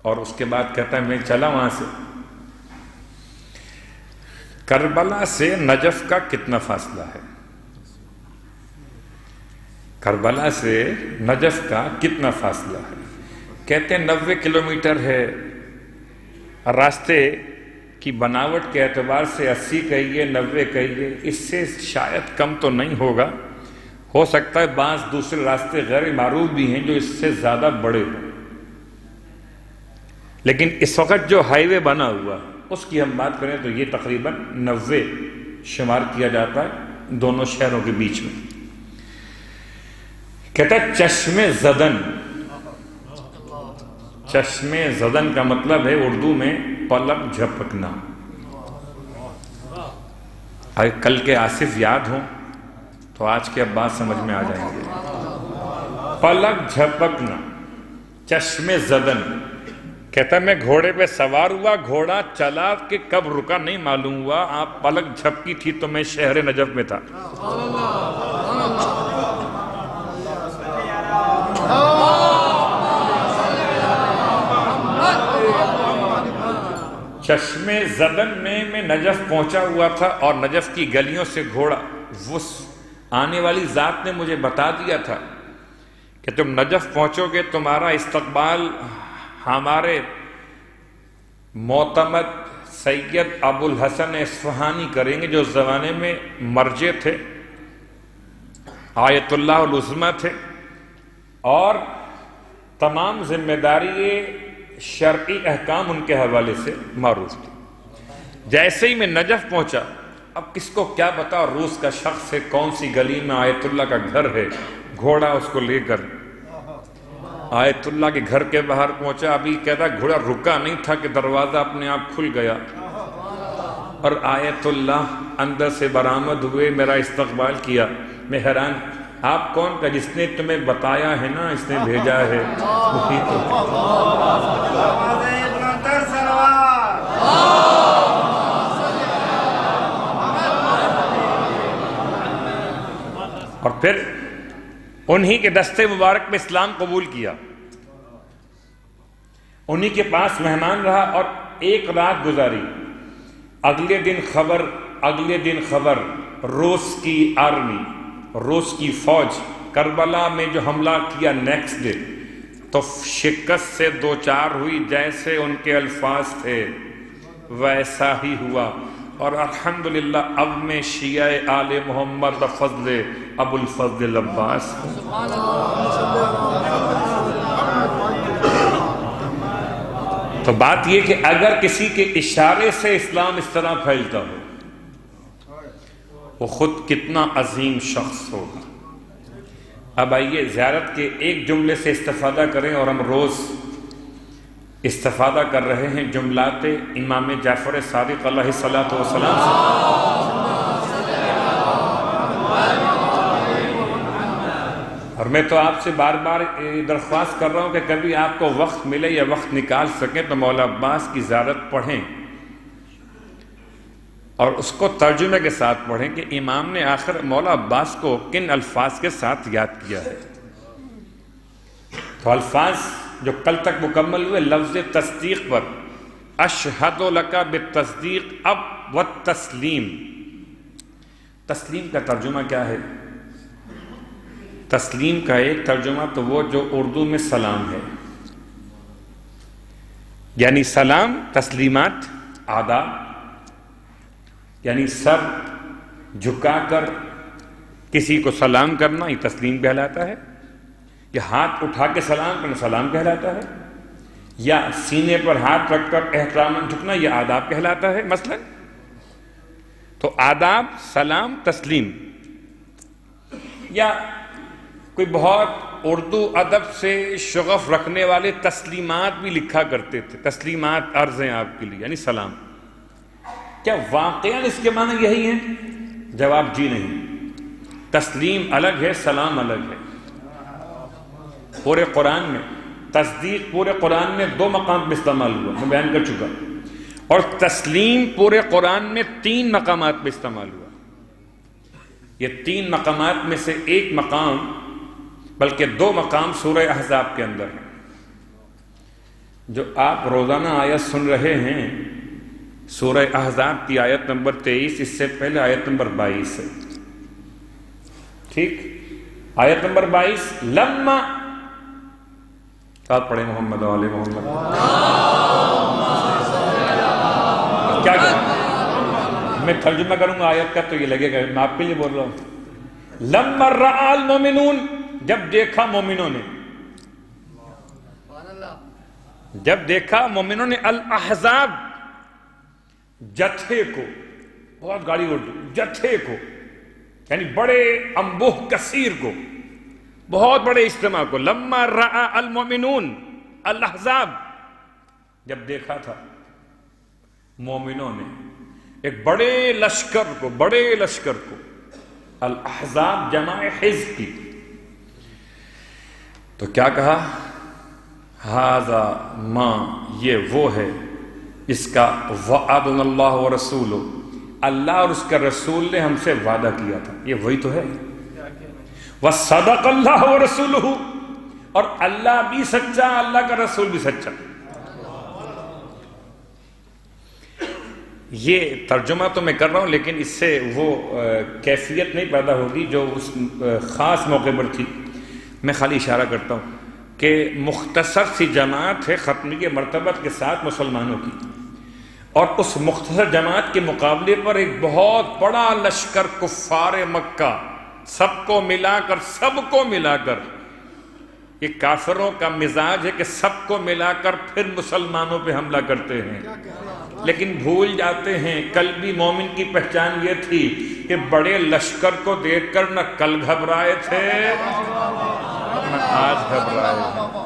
اور اس کے بعد کہتا ہے میں چلا وہاں سے. کربلا سے نجف کا کتنا فاصلہ ہے؟ کربلا سے نجف کا کتنا فاصلہ ہے؟ کہتے ہیں 90 کلومیٹر ہے. راستے کی بناوٹ کے اعتبار سے 80 کہیے 90 کہیے، اس سے شاید کم تو نہیں ہوگا. ہو سکتا ہے بعض دوسرے راستے غیر معروف بھی ہیں جو اس سے زیادہ بڑے ہوں، لیکن اس وقت جو ہائی وے بنا ہوا اس کی ہم بات کریں تو یہ تقریباً 90 شمار کیا جاتا ہے دونوں شہروں کے بیچ میں. کہتا ہے چشم زدن. چشم زدن کا مطلب ہے اردو میں پلک جھپکنا. اگر کل کے آصف یاد ہوں تو آج کے اب بات سمجھ میں آ جائیں گے. پلک جھپکنا، چشم زدن. کہتا ہے میں گھوڑے پہ سوار ہوا، گھوڑا چلا کہ کب رکا نہیں معلوم ہوا. آپ پلک جھپکی تھی تو میں شہر نجف میں تھا. چشم زدن میں نجف پہنچا ہوا تھا اور نجف کی گلیوں سے گھوڑا وس آنے والی ذات نے مجھے بتا دیا تھا کہ تم نجف پہنچو گے، تمہارا استقبال ہمارے معتمد سید ابو الحسن اصفہانی کریں گے، جو اس زمانے میں مرجع تھے، آیت اللہ العظمی تھے، اور تمام ذمہ داری شرعی احکام ان کے حوالے سے معروف تھی. جیسے ہی میں نجف پہنچا، اب کس کو کیا بتا روس کا شخص ہے، کون سی گلی میں آیت اللہ کا گھر ہے. گھوڑا اس کو لے کر آیت اللہ کے گھر کے باہر پہنچا. ابھی کہتا گھوڑا رکا نہیں تھا کہ دروازہ اپنے آپ کھل گیا اور آیت اللہ اندر سے برآمد ہوئے، میرا استقبال کیا. میں حیران، آپ کون کا؟ جس نے تمہیں بتایا ہے نا، اس نے بھیجا ہے. اور پھر انہی کے دستے مبارک میں اسلام قبول کیا، انہی کے پاس مہمان رہا اور ایک رات گزاری. اگلے دن خبر روس کی آرمی، روس کی فوج کربلا میں جو حملہ کیا نیکسٹ ڈے، تو شکست سے دوچار ہوئی. جیسے ان کے الفاظ تھے ویسا ہی ہوا. اور الحمدللہ اب میں شیعہ آل محمد فضل ابو الفضل عباس. تو بات یہ کہ اگر کسی کے اشارے سے اسلام اس طرح پھیلتا ہو، وہ خود کتنا عظیم شخص ہوگا. اب آئیے زیارت کے ایک جملے سے استفادہ کریں، اور ہم روز استفادہ کر رہے ہیں جملات امام جعفر صادق علیہ الصلوۃ والسلام سے. اور میں تو آپ سے بار بار درخواست کر رہا ہوں کہ کبھی آپ کو وقت ملے یا وقت نکال سکیں تو مولا عباس کی زیارت پڑھیں اور اس کو ترجمے کے ساتھ پڑھیں کہ امام نے آخر مولا عباس کو کن الفاظ کے ساتھ یاد کیا ہے۔ تو الفاظ جو کل تک مکمل ہوئے لفظ تصدیق پر، اشہد لک بالتصدیق، اب والتسلیم۔ تسلیم کا ترجمہ کیا ہے؟ تسلیم کا ایک ترجمہ تو وہ جو اردو میں سلام ہے، یعنی سلام، تسلیمات، آداب، یعنی سر جھکا کر کسی کو سلام کرنا یہ تسلیم کہلاتا ہے، یا ہاتھ اٹھا کے سلام کرنا سلام کہلاتا ہے، یا سینے پر ہاتھ رکھ کر احتراماً جھکنا یہ آداب کہلاتا ہے مثلا۔ تو آداب، سلام، تسلیم، یا کوئی بہت اردو ادب سے شغف رکھنے والے تسلیمات بھی لکھا کرتے تھے، تسلیمات عرض ہیں آپ کے لیے، یعنی سلام۔ کیا واقعاً اس کے معنی یہی ہیں؟ جواب جی نہیں، تسلیم الگ ہے، سلام الگ ہے۔ پورے قرآن میں تصدیق پورے قرآن میں 2 مقام پہ استعمال ہوا، میں بیان کر چکا، اور تسلیم پورے قرآن میں 3 مقامات پہ استعمال ہوا۔ یہ 3 مقامات میں سے ایک مقام، بلکہ 2 مقام سورہ احزاب کے اندر ہیں۔ جو آپ روزانہ آیت سن رہے ہیں سورہ احزاب کی آیت نمبر 23، اس سے پہلے آیت نمبر 22 ہے، ٹھیک؟ آیت نمبر 22 لما، آپ پڑھیں محمد و آل محمد۔ کیا میں ترجمہ کروں گا آیت کا تو یہ لگے گا میں آپ کے لیے بول رہا ہوں۔ لما رأى المؤمنون، جب دیکھا مومنوں نے، جب دیکھا مومنوں نے الاحزاب، جتھے کو، بہت گاڑی اردو، جتھے کو یعنی بڑے انبوہ کثیر کو، بہت بڑے اجتماع کو، لما رأى المؤمنون الاحزاب، جب دیکھا تھا مومنوں نے ایک بڑے لشکر کو، بڑے لشکر کو، الاحزاب جمع حزب کی، تو کیا کہا؟ ھذا ما، یہ وہ ہے اس کا وعدنا اللہ ورسولہ، اللہ اور اس کا رسول نے ہم سے وعدہ کیا تھا، یہ وہی تو ہے۔ وصدق اللہ ورسولہ، اور اللہ بھی سچا، اللہ کا رسول بھی سچا۔ یہ ترجمہ تو میں کر رہا ہوں لیکن اس سے وہ کیفیت نہیں پیدا ہوگی جو اس خاص موقع پر تھی۔ میں خالی اشارہ کرتا ہوں کہ مختصر سی جماعت ہے ختمی کے مرتبت کے ساتھ مسلمانوں کی، اور اس مختصر جماعت کے مقابلے پر ایک بہت بڑا لشکر کفار مکہ، سب کو ملا کر یہ کافروں کا مزاج ہے کہ سب کو ملا کر پھر مسلمانوں پہ حملہ کرتے ہیں، لیکن بھول جاتے ہیں کل بھی مومن کی پہچان یہ تھی کہ بڑے لشکر کو دیکھ کر نہ کل گھبرائے تھے نہ آج گھبرائے ہیں۔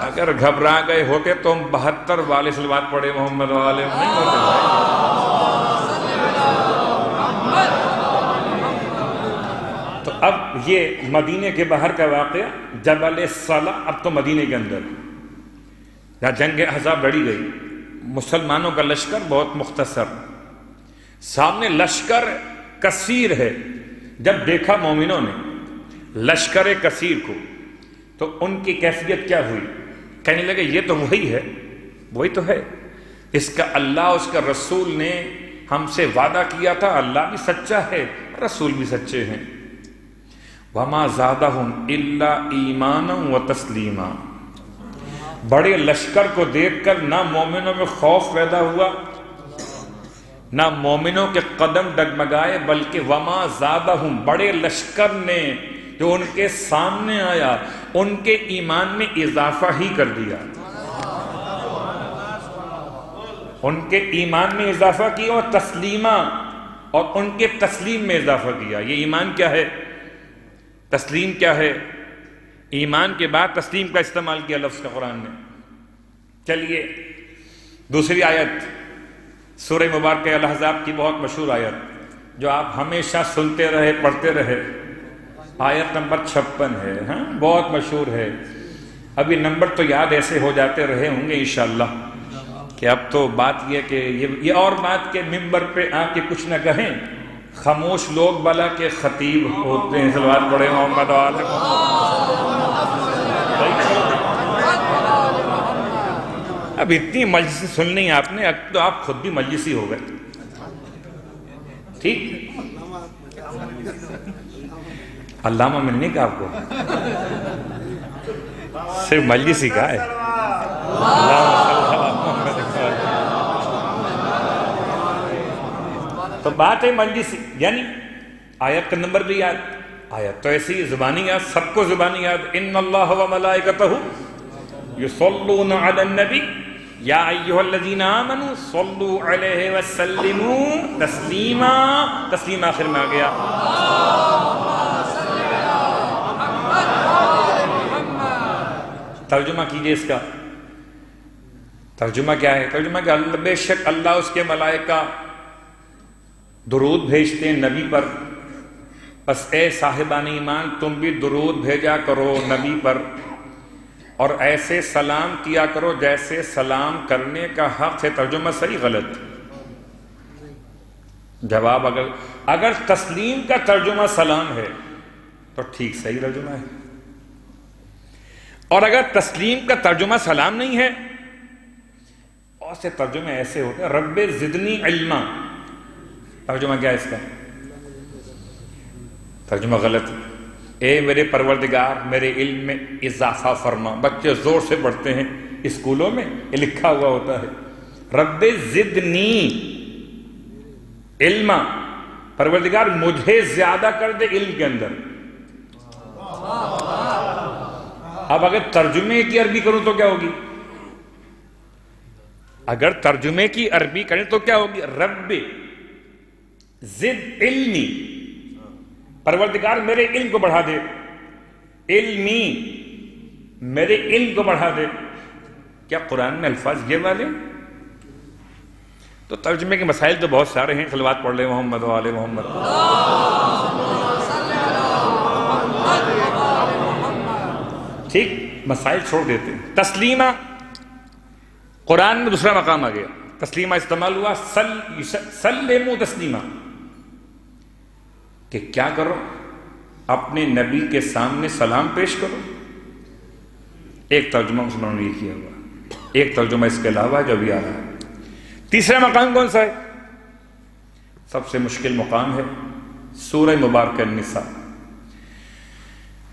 اگر گھبرا گئے ہوتے تو ہم 72 والے صلوات پڑھے محمد والے نہیں ہوتے۔ تو اب یہ مدینے کے باہر کا واقعہ جبل صلہ، اب تو مدینے کے اندر جہاں جنگ احزاب لڑی گئی، مسلمانوں کا لشکر بہت مختصر، سامنے لشکر کثیر ہے۔ جب دیکھا مومنوں نے لشکر کثیر کو تو ان کی کیفیت کیا ہوئی؟ کہنے لگے یہ تو وہی ہے، وہی تو ہے، اس کا اللہ اس کا رسول نے ہم سے وعدہ کیا تھا، اللہ بھی سچا ہے، رسول بھی سچے ہیں۔ وَمَا زَادَهُمْ إِلَّا إِيمَانًا وَتَسْلِيمًا، بڑے لشکر کو دیکھ کر نہ مومنوں میں خوف پیدا ہوا، نہ مومنوں کے قدم ڈگمگائے، بلکہ وَمَا زَادَهُمْ، بڑے لشکر نے جو ان کے سامنے آیا ان کے ایمان میں اضافہ ہی کر دیا، ان کے ایمان میں اضافہ کیا اور تسلیمہ، اور ان کے تسلیم میں اضافہ کیا۔ یہ ایمان کیا ہے؟ تسلیم کیا ہے؟ ایمان کے بعد تسلیم کا استعمال کیا لفظ کا قرآن نے۔ چلیے دوسری آیت سورہ مبارکہ الاحزاب کی بہت مشہور آیت جو آپ ہمیشہ سنتے رہے، پڑھتے رہے، آیت نمبر 56 ہے، ہاں بہت مشہور ہے. ابھی نمبر تو یاد ایسے ہو جاتے رہے ہوں گے انشاءاللہ کہ اب تو بات یہ کہ یہ اور بات کہ ممبر پہ آ کے کچھ نہ کہیں، خاموش لوگ بلا کے خطیب ہوتے ہیں. صلوات پڑھے محمد و آل محمد. اب اتنی مجلسی سننی آپ نے، اب تو آپ خود بھی مجلسی ہو گئے. ٹھیک، علامہ ملنے کا آپ کو صرف مجلسی کا ہے. تو بات ہے مجلسی، یعنی آیت کا نمبر بھی یاد. آیت تو ایسی زبانی یاد، سب کو زبانی یاد. ان اللہ و ملائکتہ یصلون علی النبی یا ایھا الذین آمنوا صلوا علیہ وسلموا تسلیما. تسلیم آخر میں آ گیا. ترجمہ کیجئے اس کا. ترجمہ کیا ہے؟ ترجمہ کہ بے شک اللہ اس کے ملائکہ درود بھیجتے ہیں نبی پر، بس اے صاحبان ایمان تم بھی درود بھیجا کرو نبی پر، اور ایسے سلام کیا کرو جیسے سلام کرنے کا حق ہے. ترجمہ صحیح غلط؟ جواب اگر تسلیم کا ترجمہ سلام ہے تو ٹھیک صحیح ترجمہ ہے، اور اگر تسلیم کا ترجمہ سلام نہیں ہے، اور سے ترجمے ایسے ہوتے ہیں رب زدنی علما. ترجمہ کیا ہے اس کا؟ ترجمہ غلط. اے میرے پروردگار میرے علم میں اضافہ فرما. بچے زور سے پڑھتے ہیں اسکولوں میں، یہ لکھا ہوا ہوتا ہے رب زدنی علما. پروردگار مجھے زیادہ کر دے علم کے اندر. اب اگر ترجمے کی عربی کروں تو کیا ہوگی؟ اگر ترجمے کی عربی کریں تو کیا ہوگی؟ رب زد علمی. پروردگار میرے علم کو بڑھا دے. علمی، میرے علم کو بڑھا دے. کیا قرآن میں الفاظ یہ والے؟ تو ترجمے کے مسائل تو بہت سارے ہیں. صلوات پڑھ لے محمد و آل محمد. ٹھیک، مسائل چھوڑ دیتے ہیں. تسلیمہ قرآن میں دوسرا مقام آ گیا. تسلیمہ استعمال ہوا سلموا تسلیمہ، کہ کیا کرو؟ اپنے نبی کے سامنے سلام پیش کرو. ایک ترجمہ مسلمانوں نے یہ کیا ہوا، ایک ترجمہ اس کے علاوہ جو بھی آ رہا ہے. تیسرا مقام کون سا ہے؟ سب سے مشکل مقام ہے. سورہ مبارکہ النساء،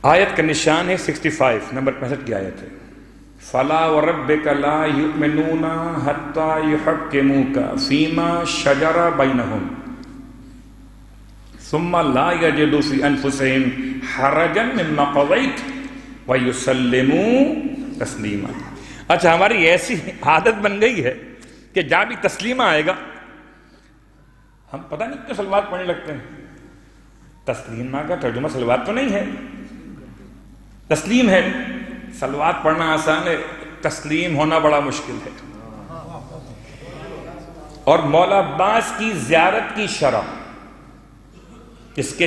آیت کا نشان ہے 65 نمبر 65 کی آیت ہے. فَلَا وَرَبِّكَ لَا يُؤْمِنُونَ حَتَّى يُحَكِّمُوكَ فِيمَا شَجَرَ بَيْنَهُمْ ثُمَّ لَا يَجِدُوا فِي أَنفُسِهِمْ حَرَجًا مِمَّا قَضَيْتَ وَيُسَلِّمُوا تَسْلِيمًا. اچھا، ہماری ایسی عادت بن گئی ہے کہ جہاں بھی تسلیمہ آئے گا ہم پتہ نہیں کیوں صلوات پڑھنے لگتے ہیں. تسلیمہ کا ترجمہ صلوات تو نہیں ہے، تسلیم ہے. صلوات پڑھنا آسان ہے، تسلیم ہونا بڑا مشکل ہے. اور مولا عباس کی زیارت کی شرح، اس کے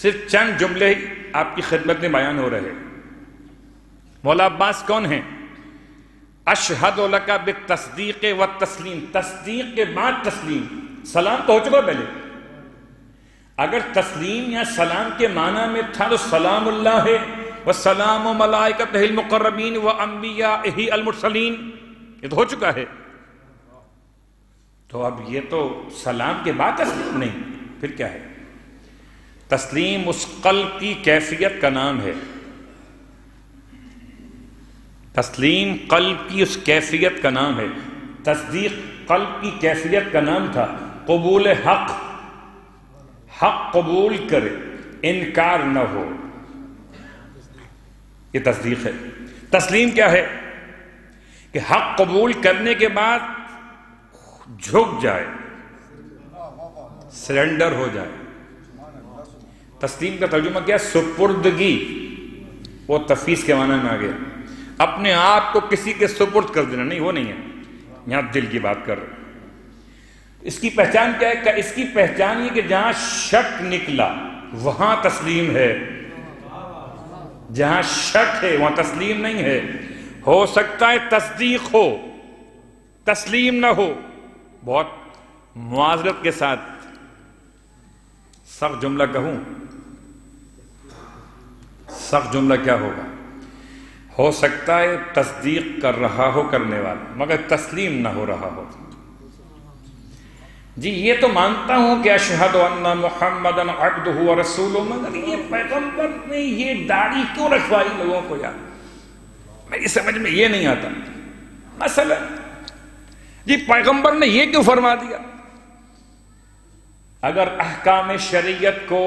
صرف چند جملے آپ کی خدمت میں بیان ہو رہے. مولا عباس کون ہیں؟ اشہد لک بالتصدیق والتسلیم. تصدیق کے بعد تسلیم. سلام تو ہو چکا پہلے. اگر تسلیم یا سلام کے معنی میں تھا تو سلام اللہ ہے وَالسَّلَامُ مَلَائِكَتِهِ الْمُقَرَّبِينَ وَأَنْبِيَائِهِ الْمُرْسَلِينَ. یہ تو ہو چکا ہے. تو اب یہ تو سلام کے بعد تسلیم نہیں، پھر کیا ہے؟ تسلیم اس قلب کی کیفیت کا نام ہے. تسلیم قلب کی اس کیفیت کا نام ہے. تصدیق قلب کی کیفیت کا نام تھا. قبول حق، حق قبول کرے، انکار نہ ہو، یہ تصدیق ہے. تسلیم کیا ہے؟ کہ حق قبول کرنے کے بعد جھک جائے، سرنڈر ہو جائے. تسلیم کا ترجمہ کیا؟ سپردگی. وہ تفویض کے معنی میں آ گیا. اپنے آپ کو کسی کے سپرد کر دینا، نہیں، وہ نہیں ہے. یہاں دل کی بات کر رہے. اس کی پہچان کیا ہے؟ کہ اس کی پہچان یہ کہ جہاں شک نکلا وہاں تسلیم ہے، جہاں شک ہے وہاں تسلیم نہیں ہے۔ ہو سکتا ہے تصدیق ہو، تسلیم نہ ہو۔ بہت معذرت کے ساتھ سخت جملہ کہوں، سخت جملہ کیا ہوگا؟ ہو سکتا ہے تصدیق کر رہا ہو کرنے والا، مگر تسلیم نہ ہو رہا ہو۔ جی یہ تو مانتا ہوں کہ اشہد ان محمدً عبدہ ورسولہ، مگر یہ پیغمبر نے یہ داڑھی کیوں رکھوائی لوگوں کو یار؟ میری سمجھ میں یہ نہیں آتا۔ مثلا جی پیغمبر نے یہ کیوں فرما دیا؟ اگر احکام شریعت کو،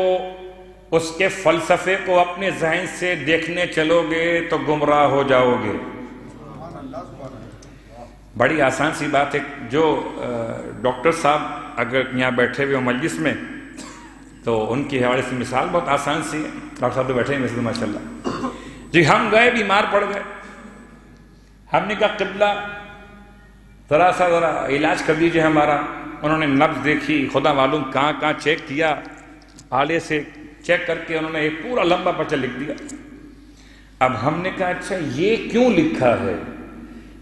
اس کے فلسفے کو اپنے ذہن سے دیکھنے چلو گے تو گمراہ ہو جاؤ گے۔ بڑی آسان سی بات ہے، جو ڈاکٹر صاحب اگر یہاں بیٹھے ہوئے ہو مجلس میں تو ان کی حوالے سے مثال بہت آسان سی ہے۔ ڈاکٹر صاحب تو بیٹھے ہیں مثلا ماشاء اللہ۔ جی ہم گئے، بیمار پڑ گئے، ہم نے کہا قبلہ ذرا علاج کر دیجئے ہمارا۔ انہوں نے نبض دیکھی، خدا معلوم کہاں کہاں چیک کیا، آلے سے چیک کر کے انہوں نے ایک پورا لمبا پرچہ لکھ دیا۔ اب ہم نے کہا اچھا یہ کیوں لکھا ہے،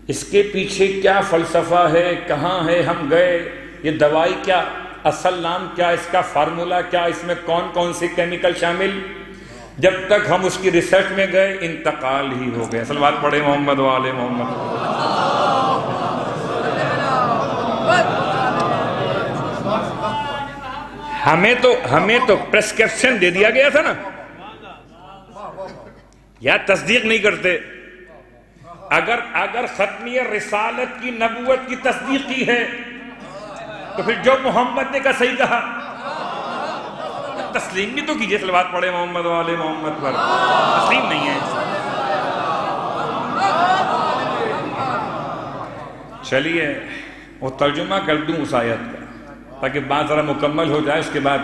اس کے پیچھے کیا فلسفہ ہے، کہاں ہے؟ ہم گئے، یہ دوائی کیا، اصل نام کیا، اس کا فارمولا کیا، اس میں کون کون سی کیمیکل شامل؟ جب تک ہم اس کی ریسرچ میں گئے انتقال ہی ہو گئے۔ اصل بات پڑھے محمد و آل محمد۔ ہمیں تو پرسکرپشن دے دیا گیا تھا نا، یا تصدیق نہیں کرتے۔ اگر ختمیہ رسالت کی، نبوت کی تصدیق کی ہے تو پھر جو محمد نے کہا صحیح کہا، تسلیم بھی تو کیجئے۔ صلوات پڑھے محمد و آل محمد پر۔ تسلیم نہیں ہے۔ چلیے وہ ترجمہ کر دوں اس آیت کا تاکہ بات ذرا مکمل ہو جائے، اس کے بعد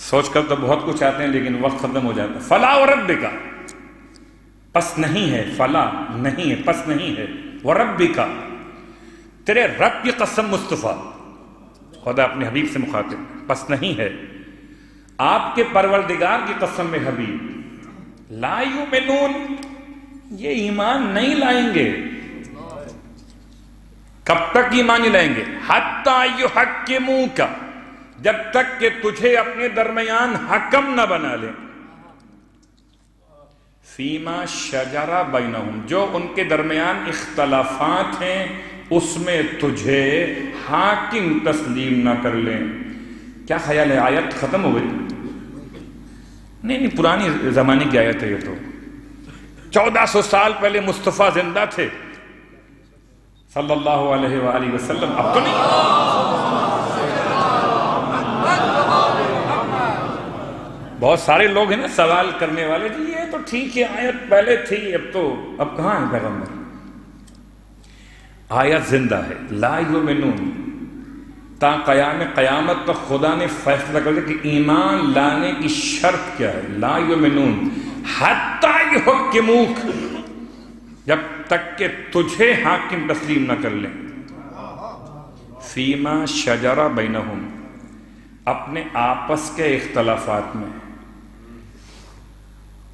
سوچ کر تو بہت کچھ آتے ہیں لیکن وقت ختم ہو جاتا ہے۔ فلا وربک، پس نہیں ہے، فلا نہیں ہے، پس نہیں ہے، وربک تیرے رب کی قسم، مصطفیٰ خدا اپنے حبیب سے مخاطب، پس نہیں ہے آپ کے پروردگار کی قسم میں حبیب، لا یؤمنون یہ ایمان نہیں لائیں گے۔ کب تک ایمان نہیں لائیں گے؟ حتی یحکموک، جب تک کہ تجھے اپنے درمیان حکم نہ بنا لیں، فیما شجر بینہم، جو ان کے درمیان اختلافات ہیں اس میں تجھے حاکم تسلیم نہ کر لیں۔ کیا خیال ہے آیت ختم ہو گئی؟ نہیں، پرانی زمانے کی آیت ہے یہ تو۔ 1400 سال پہلے مصطفیٰ زندہ تھے صلی اللہ علیہ وآلہ وسلم، اب تو نہیں۔ بہت سارے لوگ ہیں نا سوال کرنے والے، جی یہ تو ٹھیک ہے آیت پہلے تھی، اب کہاں ہے پیغمبر؟ آیت زندہ ہے، لا یؤمنون، تا قیام قیامت تک خدا نے فیصلہ کر دیا کہ ایمان لانے کی شرط کیا ہے۔ لا یؤمنون حتی یحکموک، جب تک کہ تجھے حاکم تسلیم نہ کر لیں، فیما شجر بینہم، اپنے آپس کے اختلافات میں۔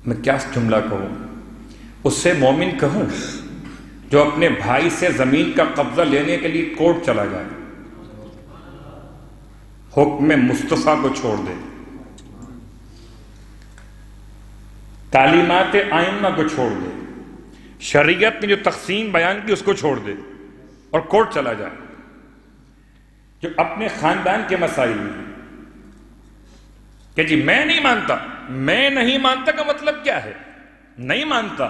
میں کیا جملہ کہوں، اس سے مومن کہوں جو اپنے بھائی سے زمین کا قبضہ لینے کے لیے کورٹ چلا جائے، حکم مصطفیٰ کو چھوڑ دے، تعلیمات آئمہ کو چھوڑ دے، شریعت میں جو تقسیم بیان کی اس کو چھوڑ دے اور کورٹ چلا جائے، جو اپنے خاندان کے مسائل میں کہ جی میں نہیں مانتا، میں نہیں مانتا کا مطلب کیا ہے؟ نہیں مانتا،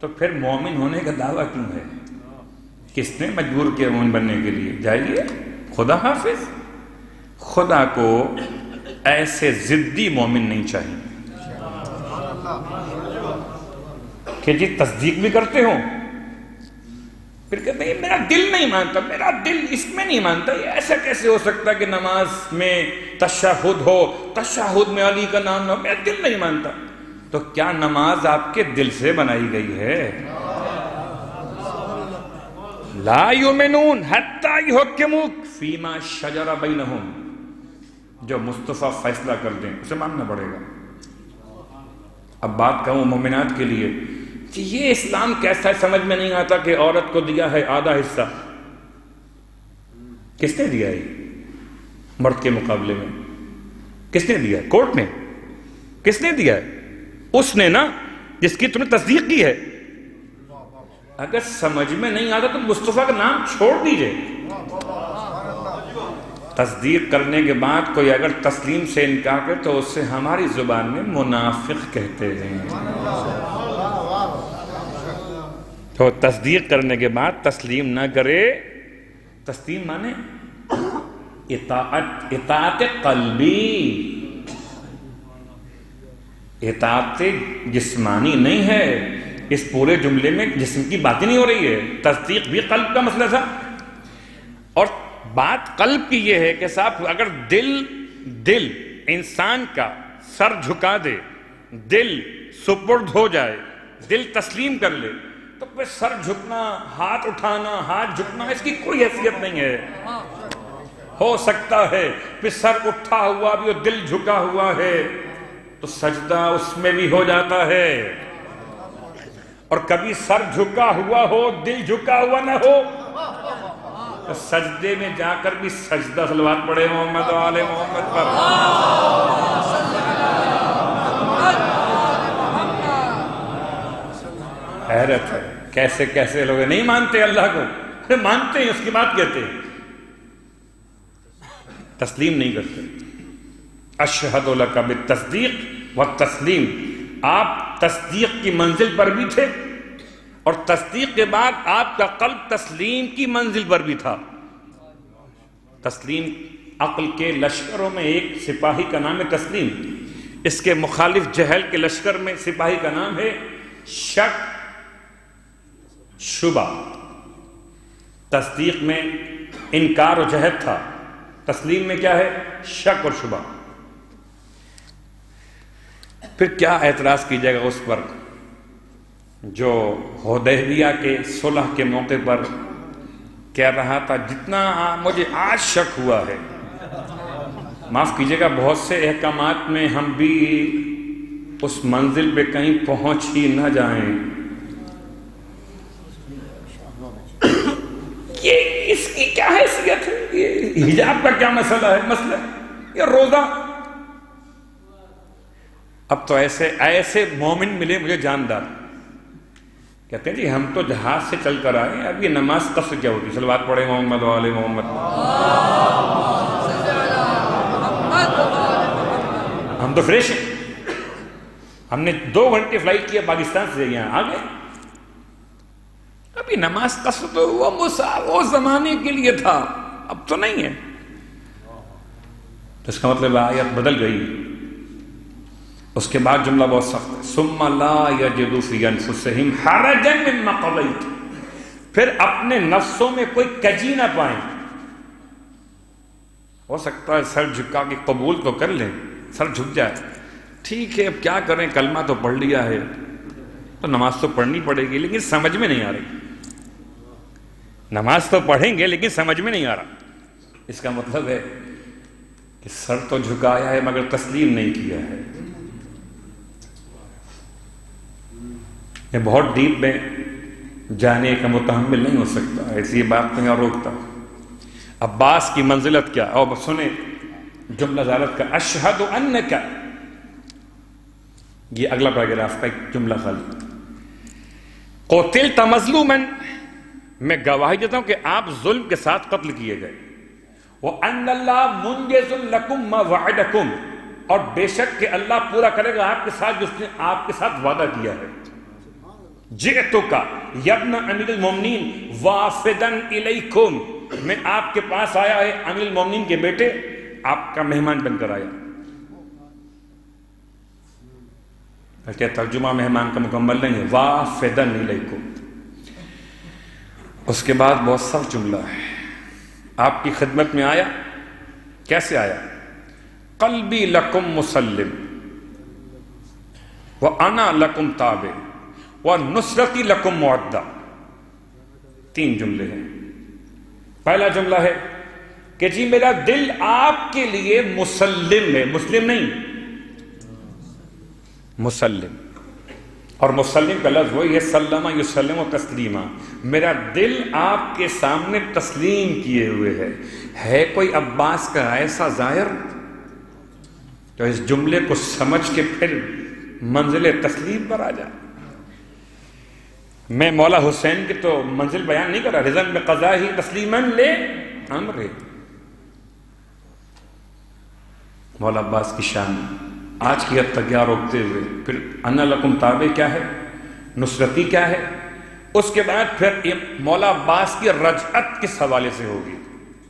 تو پھر مومن ہونے کا دعویٰ کیوں ہے؟ کس نے مجبور کیا مومن بننے کے لیے؟ جائیے خدا حافظ۔ خدا کو ایسے ضدی مومن نہیں چاہیے کہ جی تصدیق بھی کرتے ہوں پھر کہتے ہیں میرا دل نہیں مانتا، میرا دل اس میں نہیں مانتا، یہ ایسا کیسے ہو سکتا کہ نماز میں تشہد ہو، تشہد میں علی کا نام نہ ہو، میرا دل نہیں مانتا۔ تو کیا نماز آپ کے دل سے بنائی گئی ہے؟ لا یؤمنون حتی یحکموک فیما شجر بینہم، جو مصطفیٰ فیصلہ کر دیں اسے ماننا پڑے گا۔ اب بات کہوں مومنات کے لیے کہ یہ اسلام کیسا ہے، سمجھ میں نہیں آتا کہ عورت کو دیا ہے آدھا حصہ۔ کس نے دیا ہے؟ مرد کے مقابلے میں کس نے دیا ہے؟ کورٹ نے؟ کس نے دیا ہے؟ اس نے نا، جس کی تم نے تصدیق کی ہے۔ اگر سمجھ میں نہیں آتا تو مصطفیٰ کا نام چھوڑ دیجئے۔ تصدیق کرنے کے بعد کوئی اگر تسلیم سے انکار کرے تو اسے ہماری زبان میں منافق کہتے ہیں۔ تو تصدیق کرنے کے بعد تسلیم نہ کرے، تسلیم مانے اطاعت قلبی، اطاعت جسمانی نہیں ہے۔ اس پورے جملے میں جسم کی بات ہی نہیں ہو رہی ہے، تصدیق بھی قلب کا مسئلہ تھا۔ اور بات قلب کی یہ ہے کہ صاحب اگر دل انسان کا سر جھکا دے، دل سپرد ہو جائے، دل تسلیم کر لے، تو پھر سر جھکنا، ہاتھ اٹھانا، ہاتھ جھکنا اس کی کوئی حیثیت نہیں ہے۔ ہو سکتا ہے پھر سر اٹھا ہوا بھی اور دل جھکا ہوا ہے تو سجدہ اس میں بھی ہو جاتا ہے، اور کبھی سر جھکا ہوا ہو دل جھکا ہوا نہ ہو تو سجدے میں جا کر بھی سجدہ صلوات پڑھے محمد و آل محمد پر۔ حیرت ہے کیسے کیسے لوگ نہیں مانتے اللہ کو، مانتے ہیں اس کی بات کہتے ہیں، تسلیم نہیں کرتے۔ اشہد لک بالتصدیق والتسلیم، آپ تصدیق کی منزل پر بھی تھے اور تصدیق کے بعد آپ کا قلب تسلیم کی منزل پر بھی تھا۔ تسلیم، عقل کے لشکروں میں ایک سپاہی کا نام ہے تسلیم، اس کے مخالف جہل کے لشکر میں سپاہی کا نام ہے شک، شبہ۔ تصدیق میں انکار و جہد تھا، تسلیم میں کیا ہے؟ شک اور شبہ۔ پھر کیا اعتراض کیجیے گا اس پر جو حدیبیہ کے صلح کے موقع پر کہہ رہا تھا جتنا مجھے آج شک ہوا ہے، معاف کیجیے گا یہ سے احکامات میں ہم بھی اس منزل پہ کہیں پہنچ ہی نہ جائیں۔ یہ اس کی کیا حیثیت ہے؟ یہ حجاب کا کیا مسئلہ ہے؟ یہ روزہ۔ اب تو ایسے مومن ملے مجھے جاندار، کہتے ہیں جی ہم تو جہاز سے چل کر آئے، اب یہ نماز قصر کیا ہوتی؟ صلوات پڑھے محمد و آل محمد۔ ہم تو فریش ہیں، ہم نے 2 گھنٹے فلائٹ کیا پاکستان سے یہاں آ گئے، اب یہ نماز قصر تو وہ زمانے کے لیے تھا، اب تو نہیں ہے۔ تو اس کا مطلب آیت بدل گئی۔ اس کے بعد جملہ بہت سخت ہے، ثم لا یجدوا فی انفسہم حرجا مما قضیت، پھر اپنے نفسوں میں کوئی کجی نہ پائیں۔ ہو سکتا ہے سر جھکا کے قبول تو کر لیں، سر جھک جائے، ٹھیک ہے اب کیا کریں، کلمہ تو پڑھ لیا ہے تو نماز تو پڑھنی پڑے گی، لیکن سمجھ میں نہیں آ رہی۔ نماز تو پڑھیں گے لیکن سمجھ میں نہیں آ رہا۔ اس کا مطلب ہے کہ سر تو جھکایا ہے مگر تسلیم نہیں کیا ہے۔ یہ بہت ڈیپ میں جانے کا متحمل نہیں ہو سکتا، ایسی بات میں اور روکتا۔ عباس کی منزلت کیا، اور سنیں جملہ زالت کا، اشہد انک، یہ اگلا پیراگراف کا ایک جملہ خالی، قتلت مظلوما، میں گواہی دیتا ہوں کہ آپ ظلم کے ساتھ قتل کیے گئے، وَأَنَّ اللَّهَ مُنْجِزٌ لَكُمْ مَا وَعَدَكُمْ، اور بے شک کہ اللہ پورا کرے گا آپ کے ساتھ جس نے آپ کے ساتھ وعدہ کیا ہے۔ جئتک یا ابن امیر المومنین وافدا الیکم، میں آپ کے پاس آیا ہے امیر المومنین کے بیٹے، آپ کا مہمان بن کر آیا۔ کیا ترجمہ مہمان کا مکمل نہیں ہے، وافدا الیکم۔ اس کے بعد بہت سخت جملہ ہے، آپ کی خدمت میں آیا، کیسے آیا؟ قلبی لکم مسلم وانا لکم تابع وَنُصْرَتِ لَكُمْ مُعَدَّةٌ، 3 جملے ہیں۔ پہلا جملہ ہے کہ جی میرا دل آپ کے لیے مسلم ہے، مسلم نہیں، مسلم. اور مسلم کا لفظ وہی ہے سلم یسلم و تسلیما. میرا دل آپ کے سامنے تسلیم کیے ہوئے ہے کوئی عباس کا ایسا ظاہر جو اس جملے کو سمجھ کے پھر منزل تسلیم پر آ جائے؟ میں مولا حسین کی تو منزل بیان نہیں کر رہا، رضا بقضاء ہی تسلیما لے امر. مولا عباس کی شان آج کی حد تک کیا روکتے ہوئے پھر انا لکم تابع کیا ہے، نصرتی کیا ہے، اس کے بعد پھر مولا عباس کی رجعت کس حوالے سے ہوگی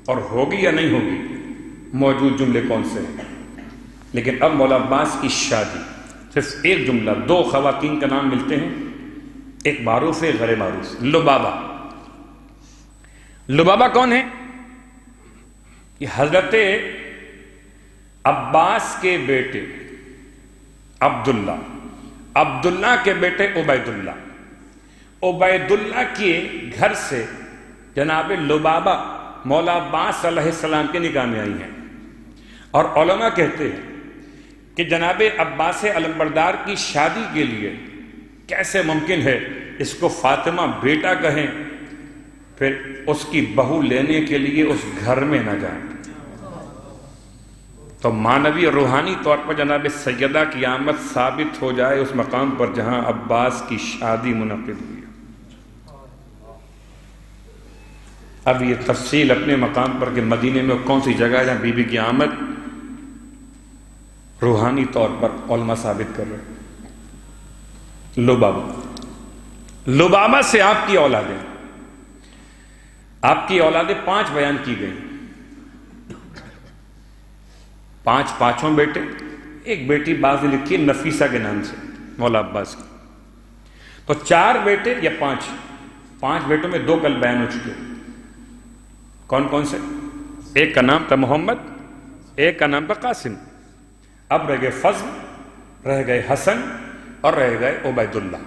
اور ہوگی یا نہیں ہوگی، موجود جملے کون سے ہیں. لیکن اب مولا عباس کی شادی، صرف ایک جملہ، دو خواتین کا نام ملتے ہیں، ایک معروف ہے غیر معروف. لبابہ. لبابہ کون ہے؟ یہ حضرت عباس کے بیٹے عبداللہ، عبداللہ کے بیٹے عبید اللہ، عبید اللہ کے گھر سے جناب لبابہ مولا عباس علیہ السلام کے نکاح میں آئی ہیں. اور علماء کہتے ہیں کہ جناب عباس علمبردار کی شادی کے لیے کیسے ممکن ہے اس کو فاطمہ بیٹا کہیں پھر اس کی بہو لینے کے لیے اس گھر میں نہ جائیں. تو معنوی اور روحانی طور پر جناب سیدہ کی آمد ثابت ہو جائے اس مقام پر جہاں عباس کی شادی منعقد ہوئی. اب یہ تفصیل اپنے مقام پر کہ مدینے میں کون سی جگہ ہے جہاں بی بی کی آمد روحانی طور پر علماء ثابت کر رہے. لبابہ. لبابہ سے آپ کی اولادیں، آپ کی اولادیں 5 بیان کی گئی، 5 بیٹے، ایک بیٹی بعض نے لکھی نفیسہ کے نام سے مولا عباس کی. تو 4 بیٹے یا 5 بیٹوں میں 2 کل بیان ہو چکے. کون کون سے؟ ایک کا نام تھا محمد، ایک کا نام تھا قاسم. اب رہ گئے فضل، رہ گئے حسن اور رہ گئے عبید اللہ.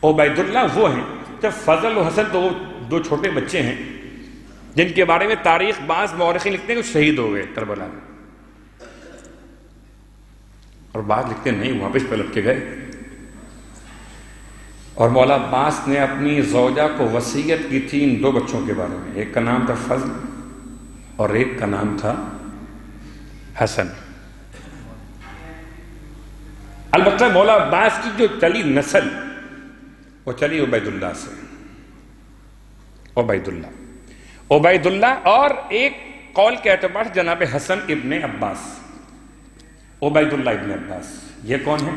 عبید اللہ وہ ہیں، جب فضل و حسن تو وہ 2 چھوٹے بچے ہیں جن کے بارے میں تاریخ بعض مورخین لکھتے ہیں کہ شہید ہو گئے کربلا میں، اور بعض لکھتے ہیں نہیں واپس پلٹ کے گئے. اور مولا عباس نے اپنی زوجہ کو وصیت کی تھی ان 2 بچوں کے بارے میں، ایک کا نام تھا فضل اور ایک کا نام تھا حسن. البتہ مولا عباس کی جو چلی نسل وہ چلی عبید اللہ سے. عبید اللہ اور ایک قول کے اعتبار سے جناب حسن ابن عباس، عبید اللہ ابن عباس. یہ کون ہے؟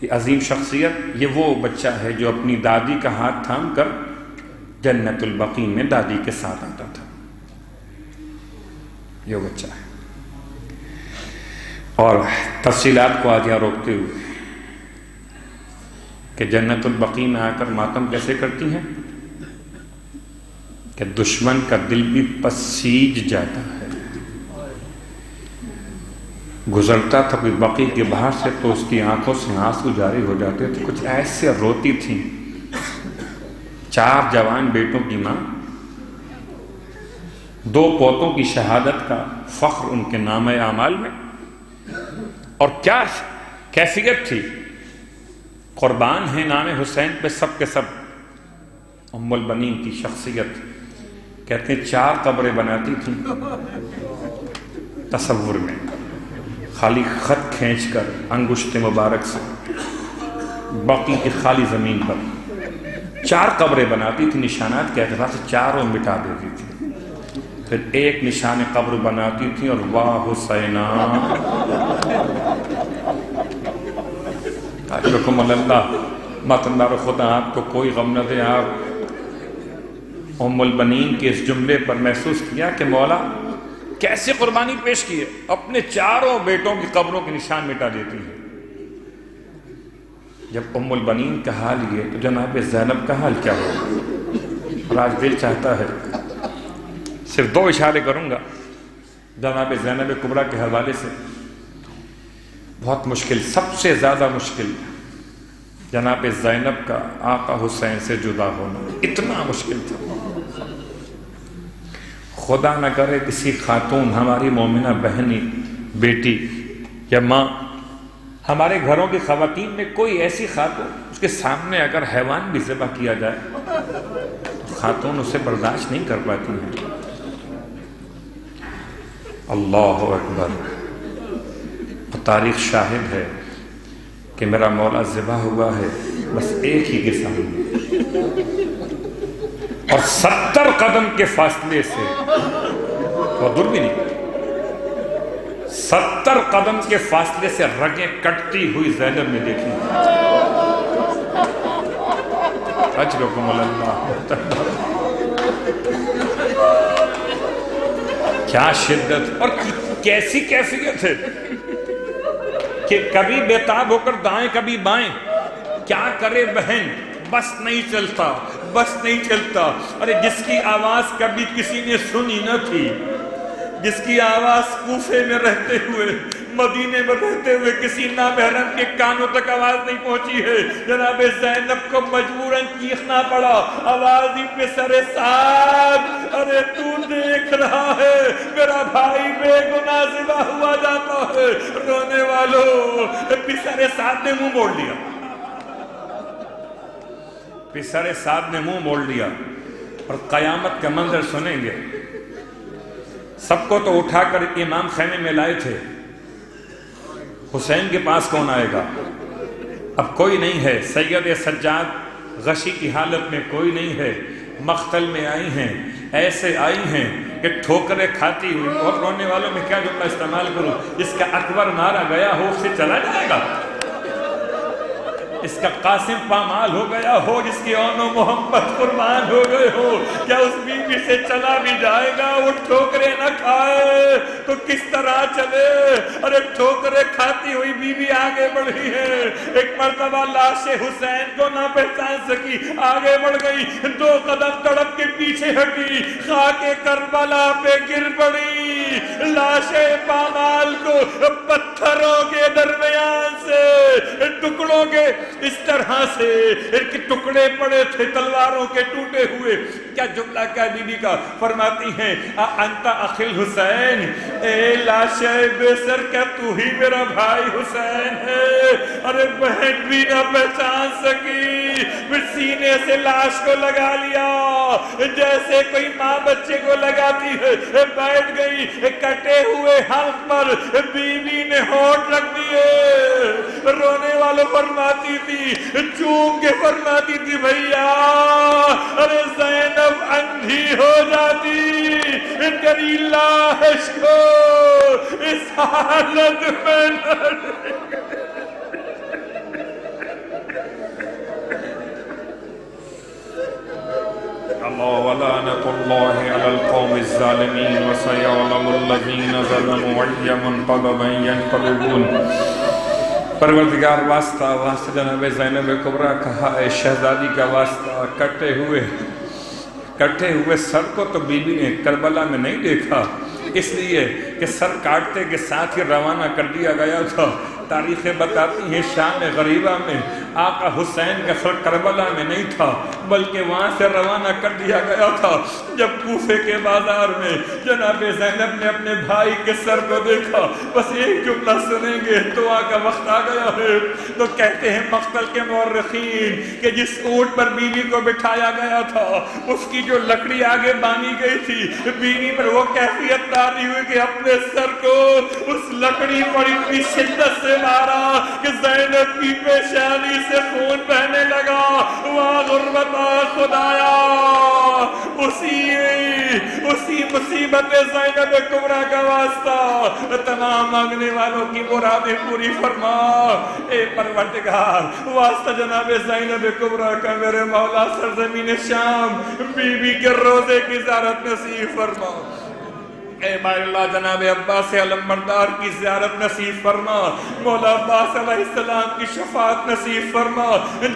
یہ عظیم شخصیت. یہ وہ بچہ ہے جو اپنی دادی کا ہاتھ تھام کر جنت البقیع میں دادی کے ساتھ آتا تھا. یہ وہ بچہ ہے. اور تفصیلات کو آج یہاں روکتے ہوئے کہ جنت البقیع میں آ کر ماتم کیسے کرتی ہیں کہ دشمن کا دل بھی پسیج جاتا ہے. گزرتا تھا کوئی بقیع کے باہر سے تو اس کی آنکھوں سے آنسو جاری ہو جاتے تھے، کچھ ایسے روتی تھیں. 4 جوان بیٹوں کی ماں، 2 پوتوں کی شہادت کا فخر ان کے نامہ اعمال میں. اور کیا کیفیت تھی، قربان ہیں نام حسین پہ سب کے سب. ام البنین کی شخصیت کہتے ہیں 4 قبریں بناتی تھیں تصور میں، خالی خط کھینچ کر انگشت مبارک سے باقی کی خالی زمین پر 4 قبریں بناتی تھی. نشانات کے اعتبار سے 4 مٹا دیتی تھی. پھر ایک نشان قبر بناتی تھی اور واہ حسینہ اجرکم اللہ ماتندار خدا آپ کو کوئی غم نہ دے. آپ ام البنین کے اس جملے پر محسوس کیا کہ مولا کیسے قربانی پیش کی ہے، اپنے 4 بیٹوں کی قبروں کے نشان مٹا دیتی ہے. جب ام البنین کا حال یہ تو جناب زینب کا حال کیا ہوگا؟ اور آج دل چاہتا ہے صرف 2 اشارے کروں گا جناب زینب کبریٰ کے حوالے سے. بہت مشکل، سب سے زیادہ مشکل جناب زینب کا آقا حسین سے جدا ہونا، اتنا مشکل تھا. خدا نہ کرے کسی خاتون، ہماری مومنہ بہنی، بیٹی یا ماں، ہمارے گھروں کی خواتین میں کوئی ایسی خاتون اس کے سامنے اگر حیوان بھی ذبح کیا جائے تو خاتون اسے برداشت نہیں کر پاتی ہیں۔ اللہ اکبر! تاریخ شاہد ہے کہ میرا مولا ذبح ہوا ہے بس ایک ہی کے سامنے، اور 70 قدم کے فاصلے سے، وہ دور بھی نہیں، 70 قدم کے فاصلے سے رگیں کٹتی ہوئی زینب نے دیکھی۔ اجرکم اللہ! کیا شدت اور کیسی کیفیت ہے کہ کبھی بےتاب ہو کر دائیں کبھی بائیں، کیا کرے بہن، بس نہیں چلتا، بس نہیں چلتا۔ ارے جس کی آواز کبھی کسی نے سنی نہ تھی، جس کی آواز کوفے میں رہتے ہوئے، مدینے میں رہتے ہوئے کسی نامحرم کے کانوں تک آواز نہیں پہنچی ہے، جناب زینب کو مجبوراً چیخنا پڑا، آواز ہی پہ سر سعد، ارے تو دیکھ رہا ہے میرا بھائی بے گناہ ذبح ہوا جاتا ہے۔ رونے والوں، پسر سعد نے منہ موڑ لیا، پسر سعد نے منہ موڑ لیا، اور قیامت کا منظر سنیں گے۔ سب کو تو اٹھا کر امام خیمے میں لائے تھے، حسین کے پاس کون آئے گا؟ اب کوئی نہیں ہے، سید سجاد غشی کی حالت میں کوئی نہیں ہے، مقتل میں آئی ہیں، ایسے آئی ہیں کہ ٹھوکریں کھاتی ہوئی، اور رونے والوں میں کیا جملہ استعمال کروں، جس کا اکبر مارا گیا ہو اس سے چلا جائے گا، اس کا قاسم پامال ہو گیا ہو، جس کی اون و محمد قربان ہو گئے ہو، کیا اس بیوی سے چلا بھی جائے گا؟ وہ ٹھوکریں نہ کھائے تو کس طرح چلے؟ ارے ٹھوکریں کھاتی ہوئی بیوی آگے بڑھی ہے، ایک مرتبہ لاش حسین کو نہ پہچان سکی، آگے بڑھ گئی، 2 قدم تڑپ کے پیچھے ہٹی، خاک کربلا پہ گر پڑی، لاش پامال کو پتھروں کے درمیان سے، ٹکڑوں کے اس طرح سے کہ ٹکڑے پڑے تھے تلواروں کے ٹوٹے ہوئے۔ کیا جملہ کیا بی بی کا فرماتی ہیں، انت اخل حسین، اے لاش بے سر، کیا تو ہی میرا بھائی حسین ہے؟ ارے بہن بھی نہ پہچان سکی، پھر سینے سے لاش کو لگا لیا جیسے کوئی ماں بچے کو لگاتی ہے، بیٹھ گئی، کٹے ہوئے حلق پر بی بی نے ہونٹ رکھ دیے، رونے والوں فرماتی تھی، چوم کے فرماتی تھی، بھیا ارے زینب اندھی ہو جاتی تیری لاش کو اس حالت میں نہ۔ اللہ ولعنت اللہ علی القوم الظالمین وسیعلم الذین ظلموا ای منقلبا ینقلبون۔ پروردگار واسطہ، واسطہ جناب زینب کبریٰ کہا ہے، شہزادی کا واسطہ، کٹے ہوئے سر کو تو بی بی نے کربلا میں نہیں دیکھا، اس لیے کہ سر کاٹتے کے ساتھ ہی روانہ کر دیا گیا تھا۔ تاریخیں بتاتی ہیں شام غریبہ میں آقا حسین کا سر کربلا میں نہیں تھا بلکہ وہاں سے روانہ کر دیا گیا تھا۔ جب کوفے کے بازار میں جناب زینب نے اپنے بھائی کے سر کو دیکھا، بس ایک جملہ سنیں گے، دعا کا وقت آ گیا ہے، تو کہتے ہیں مقتل کے مورخین کہ جس اونٹ پر بیوی کو بٹھایا گیا تھا اس کی جو لکڑی آگے باندھی گئی تھی، بیوی پر وہ کیفیت تاری ہوئی کہ اپنے سر کو اس لکڑی پر اتنی شدت سے مارا کہ زینب کی پیشانی سے خون بہنے لگا۔ واہ غربتا خدایا، اسی مصیبت زینب کبریٰ کا واسطہ تمام مانگنے والوں کی مرادیں پوری فرما۔ اے پروردگار، واسطہ جناب زینب کبریٰ کا میرے مولا سرزمین شام بی بی کے روزے کی زیارت نصیب فرما۔ اے مائی اللہ جناب عباس علمبردار کی زیارت نصیب فرما، مولا عباس علیہ السلام کی شفاعت نصیب فرما،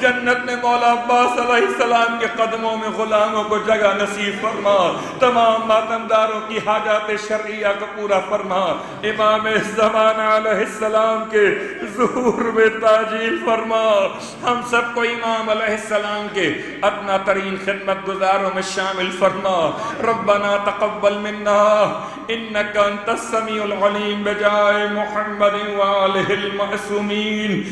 جنت میں مولا عباس علیہ السلام کے قدموں میں غلاموں کو جگہ نصیب فرما، تمام ماتمداروں کی حاجات شرعیہ کو پورا فرما، امام زمان علیہ السلام کے ظہور میں تاجیل فرما، ہم سب کو امام علیہ السلام کے ادنا ترین خدمت گزاروں میں شامل فرما۔ ربنا تقبل منا انك انت السميع العليم بجاه محمد وآله المعصومين